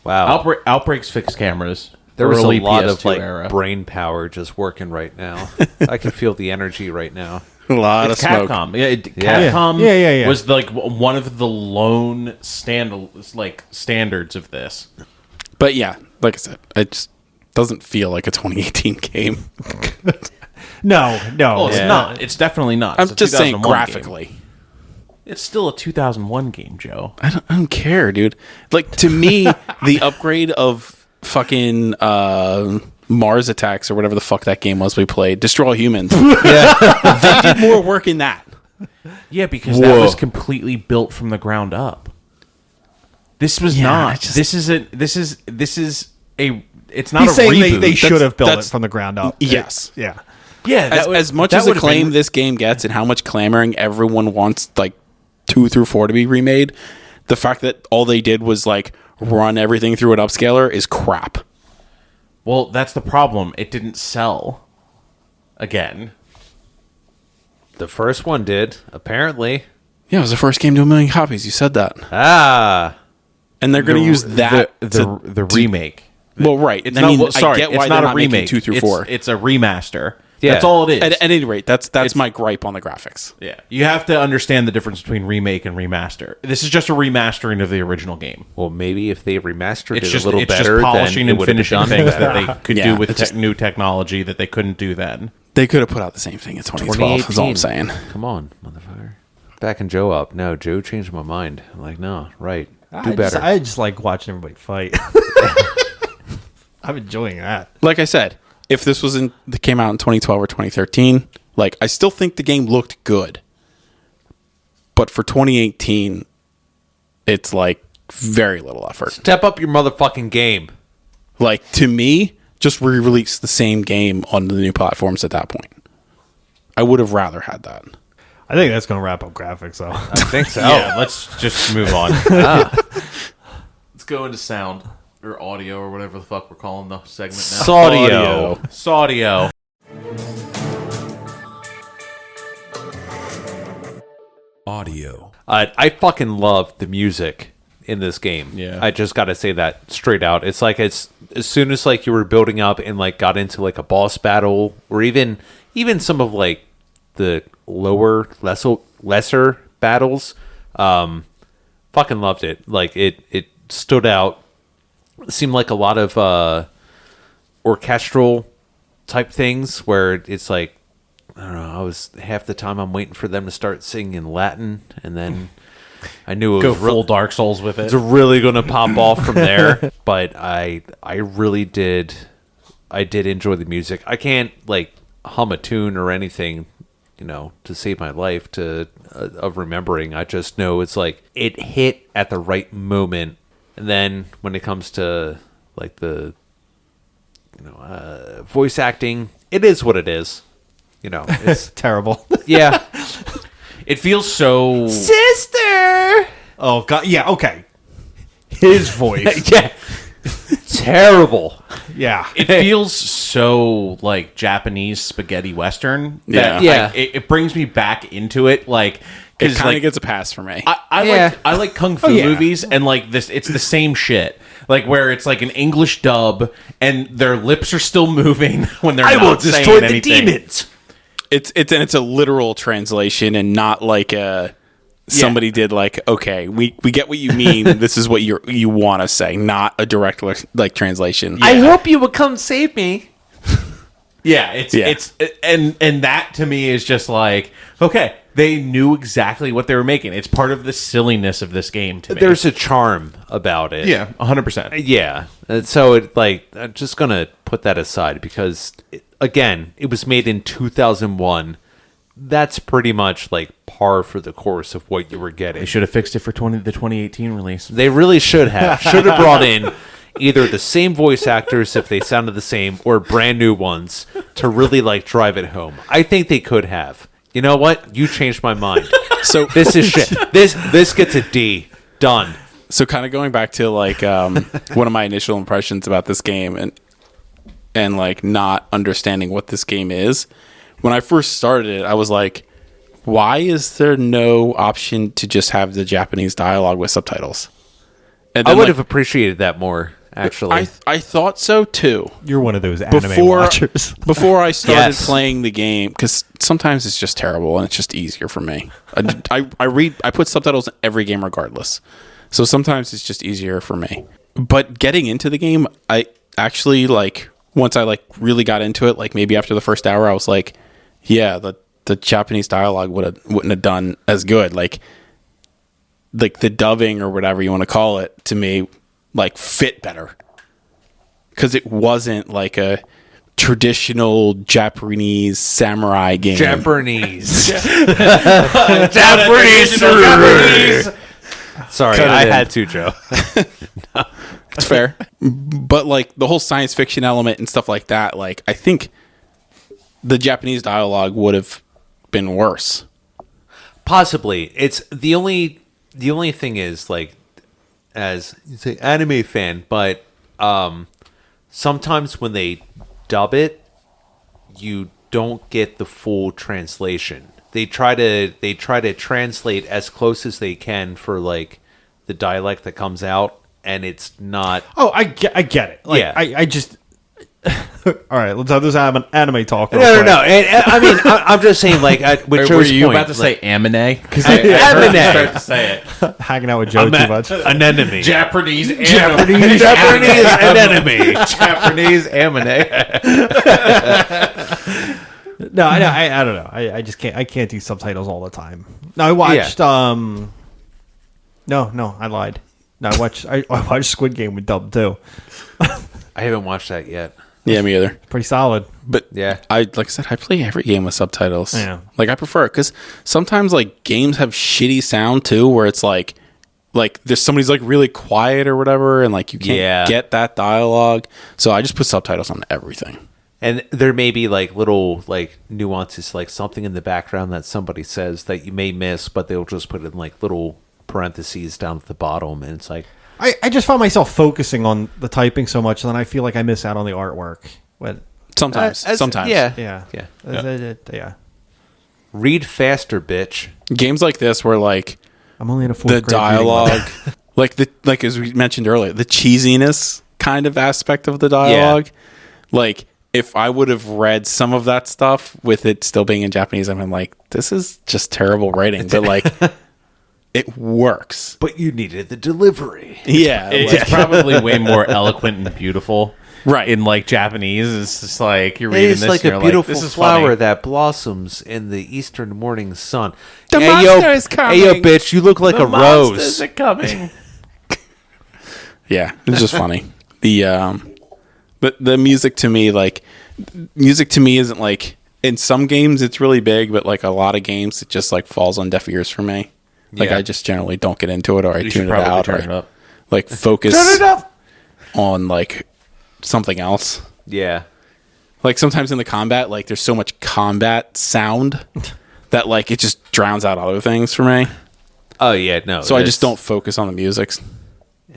Wow. Outbreak's fixed cameras. There was Early a lot of PS2 like era. brain power just working right now. I can feel the energy right now. A lot It's of smoke. Capcom. Yeah. Capcom Yeah. was like one of the lone standards of this. But yeah, like I said, it just doesn't feel like a 2018 game. No. Oh, it's Yeah. not. It's definitely not. I'm It's a just saying 2001 game. graphically. It's still a 2001 game, Joe. I don't care, dude. Like to me, the upgrade of fucking Mars Attacks or whatever the fuck that game was we played, Destroy All Humans. They did more work in that. Yeah, because that was completely built from the ground up. This was not. This is a. It's not He's a saying reboot. they should have built it that's- from the ground up. Yes. Yeah. Yeah, As much as acclaim this game gets and how much clamoring everyone wants like 2 through 4 to be remade, the fact that all they did was like run everything through an upscaler is crap. Well, that's the problem. It didn't sell. Again. The first one did, apparently. Yeah, it was the first game to 1 million copies. You said that. Ah. And they're going to use that the remake. Well, right. It's I not, mean, well, sorry, I get why it's they're not a not making remake. 2 through It's- 4. It's a remaster. Yeah. That's all it is. At any rate, that's my gripe on the graphics. Yeah, you have to understand the difference between remake and remaster. This is just a remastering of the original game. Well, maybe if they remastered It's it just a little it's better, just polishing then it and would have finishing done things better. that they could Yeah, do with it's just- new technology that they couldn't do then. They could have put out the same thing in 2012. Is all I'm saying. Come on, motherfucker. Backing Joe up. No, Joe changed my mind. I'm like, no, right. Do I better. I just like watching everybody fight. I'm enjoying that. Like I said, if this came out in 2012 or 2013, like I still think the game looked good. But for 2018, it's like very little effort. Step up your motherfucking game. Like to me, just re-release the same game on the new platforms at that point. I would have rather had that. I think that's going to wrap up graphics, though. I think so. Yeah, let's just move on. Let's go into sound or audio or whatever the fuck we're calling the segment now. Saudio. Saudio. Audio. I fucking love the music in this game. Yeah. I just got to say that straight out. It's like as soon as like you were building up and like got into like a boss battle or even some of like the lesser battles, fucking loved it. Like it stood out. It seemed like a lot of orchestral type things where it's like, I don't know, I was half the time I'm waiting for them to start singing in Latin, and then I knew it Go was full Dark Souls with it. it's really going to pop off from there. But I really did. I did enjoy the music. I can't like hum a tune or anything, to save my life of remembering. I just know it's like it hit at the right moment. And then when it comes to like the voice acting, it is what it is. It's Terrible. yeah. It feels so... Sister! Oh, God. Yeah, okay. His voice. Yeah. Terrible. Yeah. It feels so like Japanese spaghetti western. That, Yeah. like, it brings me back into it. Like, It because kind of like, gets a pass for me. I like kung fu movies, and like this, it's the same shit. Like where it's like an English dub, and their lips are still moving when they're not saying anything. It's a literal translation and not like somebody did like, okay, we get what you mean. This is what you want to say, not a direct like translation. I hope you will come save me. Yeah, it's and that to me is just like, okay, they knew exactly what they were making. It's part of the silliness of this game to me. There's a charm about it. Yeah, 100%. Yeah. And so I'm just going to put that aside because again, it was made in 2001. That's pretty much like par for the course of what you were getting. They should have fixed it for the 2018 release. They really should have. Should have brought in either the same voice actors if they sounded the same or brand new ones to really like drive it home. I think they could have. You know what? You changed my mind. So This is shit. This gets a D. Done. So kind of going back to like one of my initial impressions about this game and like not understanding what this game is. When I first started it, I was like, why is there no option to just have the Japanese dialogue with subtitles? And I then, would like, have appreciated that more, actually. I thought so too. You're one of those anime watchers. Before I started Yes. playing the game, because sometimes it's just terrible and it's just easier for me. I put subtitles in every game regardless. So sometimes it's just easier for me. But getting into the game, I actually like once I like really got into it, like maybe after the first hour, I was like, yeah, the Japanese dialogue wouldn't have done as good. Like the dubbing or whatever you want to call it to me like fit better. Because it wasn't like a traditional Japanese samurai game. Japanese. Japanese. Sorry, Cut it I in. had to, Joe. It's fair. But like the whole science fiction element and stuff like that, like I think the Japanese dialogue would have been worse. Possibly. It's the only thing is like, as you say, anime fan, but sometimes when they dub it, you don't get the full translation. They try to translate as close as they can for like the dialect that comes out, and it's not. Oh, I get it. Like, Yeah. I just. All right, let's have this anime talk. No. And, I mean, I'm just saying, like, with Were Joe's you point, about to like, say amine? Because Amine. start to say it. Hanging out with Joe too much. an enemy. Japanese Japanese enemy. Japanese amine. No, I don't know. I just can't. I can't do subtitles all the time. No, I watched. No, I lied. No, I watched Squid Game with dub too. I haven't watched that yet. Yeah, me either. Pretty solid. But Yeah. like I said, I play every game with subtitles. Yeah. Like I prefer it because sometimes like games have shitty sound too, where it's like there's somebody's like really quiet or whatever, and like you can't get that dialogue. So I just put subtitles on everything. And there may be like little like nuances, like something in the background that somebody says that you may miss, but they'll just put it in like little parentheses down at the bottom, and it's like, I just find myself focusing on the typing so much, and then I feel like I miss out on the artwork. But Sometimes. yeah. yeah. Read faster, bitch. Games like this where like I'm only in a fourth the grade reading dialogue, like as we mentioned earlier, the cheesiness kind of aspect of the dialogue. Like if I would have read some of that stuff with it still being in Japanese, I'm like, this is just terrible writing. But like, it works. But you needed the delivery. Yeah, It's probably way more eloquent and beautiful. Right. in like Japanese. It's just like you're reading It's this like and a you're beautiful this is flower funny. that blossoms in the eastern morning sun. The hey, monster is coming. Hey, yo, bitch, you look like The a monsters rose. are coming. Yeah, it's just funny. The music to me, like, music to me isn't like, in some games it's really big, but like a lot of games it just like falls on deaf ears for me. Like Yeah. I just generally don't get into it, or I You tune should it probably out, turn or it up. like focus Turn it up. on like something else. Yeah. Like sometimes in the combat, like there's so much combat sound that like it just drowns out other things for me. Oh yeah, no. So I just don't focus on the music.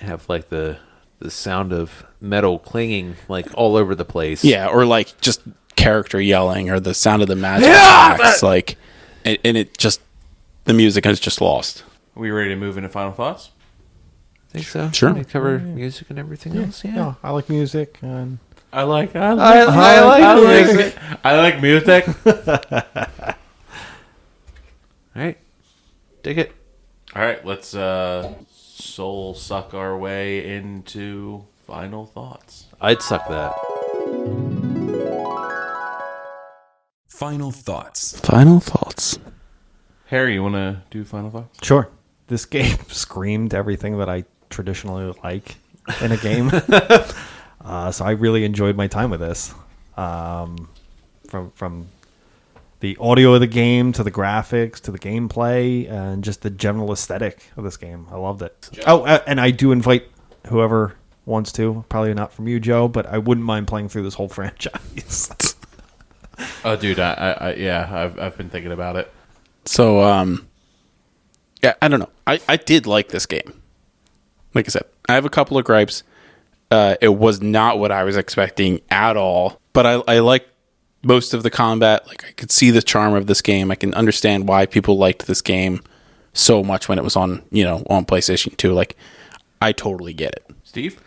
have like the sound of metal clinging like all over the place. Yeah, or like just character yelling, or the sound of the magic attacks, like, and it just, the music is just lost. Are we ready to move into final thoughts? I think so. Sure. We cover music and everything else. Yeah. No, I like music. And I like music. I like music. All right. Dig it. All right, let's soul suck our way into final thoughts. I'd suck that. Final thoughts. Final thoughts. Harry, you want to do final thoughts? sure, this game screamed everything that I traditionally like in a game. So I really enjoyed my time with this. From the audio of the game to the graphics to the gameplay and just the general aesthetic of this game. I loved it. Oh, and I do invite whoever wants to. Probably not from you, Joe, but I wouldn't mind playing through this whole franchise. Oh, dude, I've been thinking about it. So, yeah, I don't know. I did like this game. Like I said, I have a couple of gripes. It was not what I was expecting at all, but I like most of the combat. Like, I could see the charm of this game. I can understand why people liked this game so much when it was on PlayStation 2. Like, I totally get it. Steve?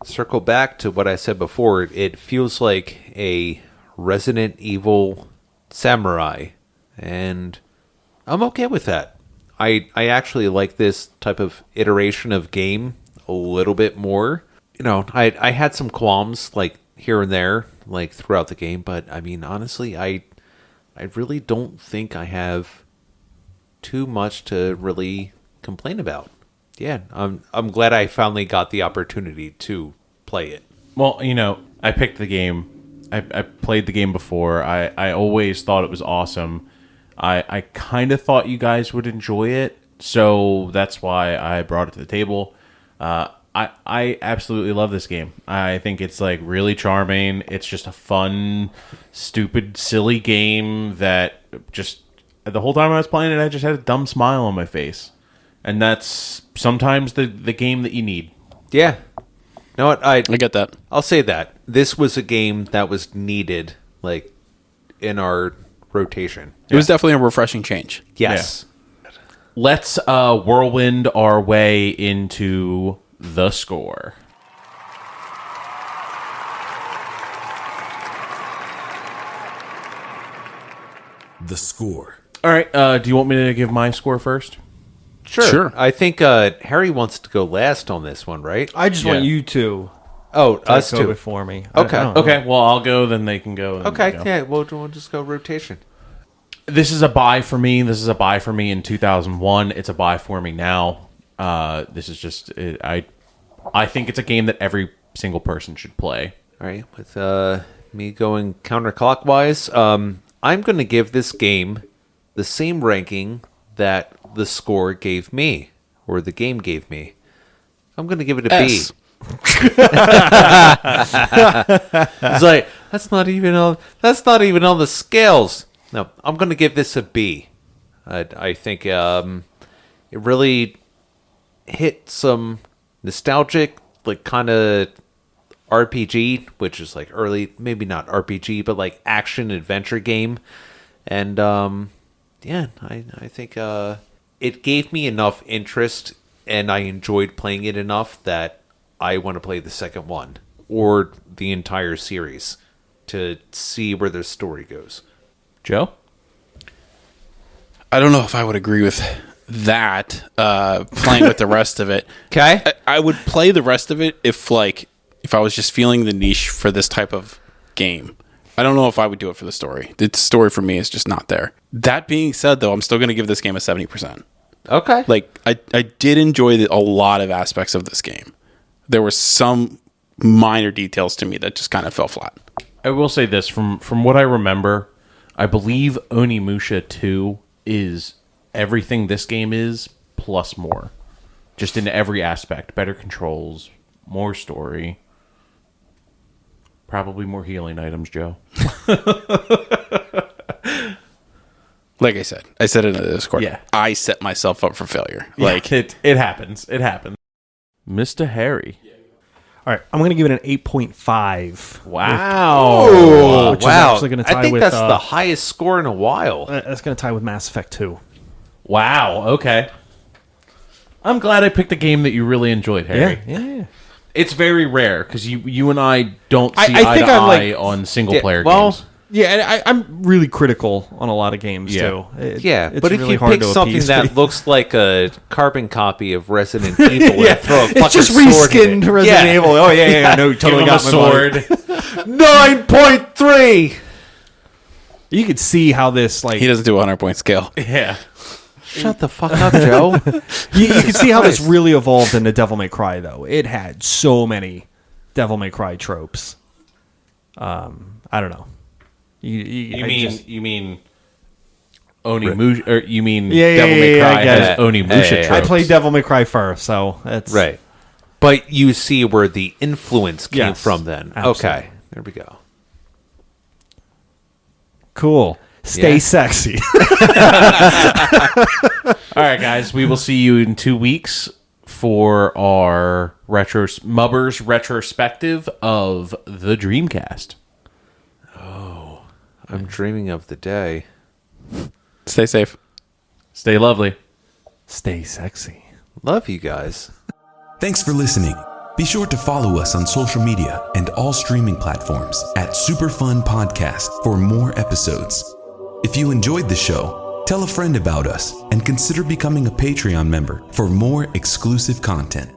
Circle back to what I said before. It feels like a Resident Evil samurai, and I'm okay with that. I actually like this type of iteration of game a little bit more. I had some qualms like here and there, like throughout the game, but I mean, honestly, I really don't think I have too much to really complain about. Yeah, I'm glad I finally got the opportunity to play it. Well, I picked the game. I played the game before. I always thought it was awesome. I kind of thought you guys would enjoy it, so that's why I brought it to the table. I absolutely love this game. I think it's like really charming. It's just a fun, stupid, silly game that just the whole time I was playing it, I just had a dumb smile on my face. And that's sometimes the game that you need. Yeah. You know what? I get that. I'll say that. This was a game that was needed, like, in our rotation. It was definitely a refreshing change. Yes. Let's whirlwind our way into the score. The score. All right. Do you want me to give my score first? Sure. I think Harry wants to go last on this one, right? I just want Yeah. you to Oh, us go too. before me. Okay. I don't know. Okay. Well, I'll go. Then they can go. and Okay, go. yeah, we'll just go rotation. This is a buy for me. This is a buy for me in 2001. It's a buy for me now. This is just I think it's a game that every single person should play. All right, with me going counterclockwise, I'm going to give this game the same ranking that the score gave me, or the game gave me. I'm going to give it a B. S. It's like that's not even on the scales. No, I'm going to give this a B. I think it really hit some nostalgic, like kind of RPG, which is like early, maybe not RPG, but like action adventure game. And yeah, I think it gave me enough interest, and I enjoyed playing it enough that I want to play the second one or the entire series to see where the story goes. Joe? I don't know if I would agree with that, playing with the rest of it. Okay. I would play the rest of it if if I was just feeling the niche for this type of game, I don't know if I would do it for the story. The story for me is just not there. That being said, though, I'm still going to give this game a 70%. Okay. Like, I did enjoy a lot of aspects of this game. There were some minor details to me that just kind of fell flat. I will say this, from what I remember, I believe Onimusha 2 is everything this game is, plus more. Just in every aspect. Better controls, more story. Probably more healing items, Joe. Like I said it in the Discord. Yeah. I set myself up for failure. Like it happens. It happens. Mr. Harry. All right, I'm going to give it an 8.5. Wow. Which is actually gonna tie I think with, that's the highest score in a while. That's going to tie with Mass Effect 2. Wow. Okay. I'm glad I picked a game that you really enjoyed, Harry. Yeah. It's very rare because you and I don't see I eye think to I'm, eye on single player well, games. Yeah, and I'm really critical on a lot of games, Yeah. too. It's But if really you hard pick to something appease that people. looks like a carbon copy of Resident Evil and throw a fucking It's just sword in reskinned it. Resident Evil. Oh, yeah. No, totally Give him got a my sword. 9.3! You could see how this, like... He doesn't do a 100-point scale. Yeah. Shut the fuck up, Joe. You can see how this really evolved into Devil May Cry, though. It had so many Devil May Cry tropes. I don't know. You mean Onimusha, or you mean Yeah, Devil May Cry I get has it. Onimusha Yeah. I tropes? played Devil May Cry first, so that's... Right. But you see where the influence came Yes, from then. absolutely. Okay. There we go. Cool. Stay Yeah. sexy. All right, guys. We will see you in 2 weeks for our Mubbers retrospective of the Dreamcast. I'm dreaming of the day. Stay safe. Stay lovely. Stay sexy. Love you guys. Thanks for listening. Be sure to follow us on social media and all streaming platforms at Superfun Podcast for more episodes. If you enjoyed the show, tell a friend about us and consider becoming a Patreon member for more exclusive content.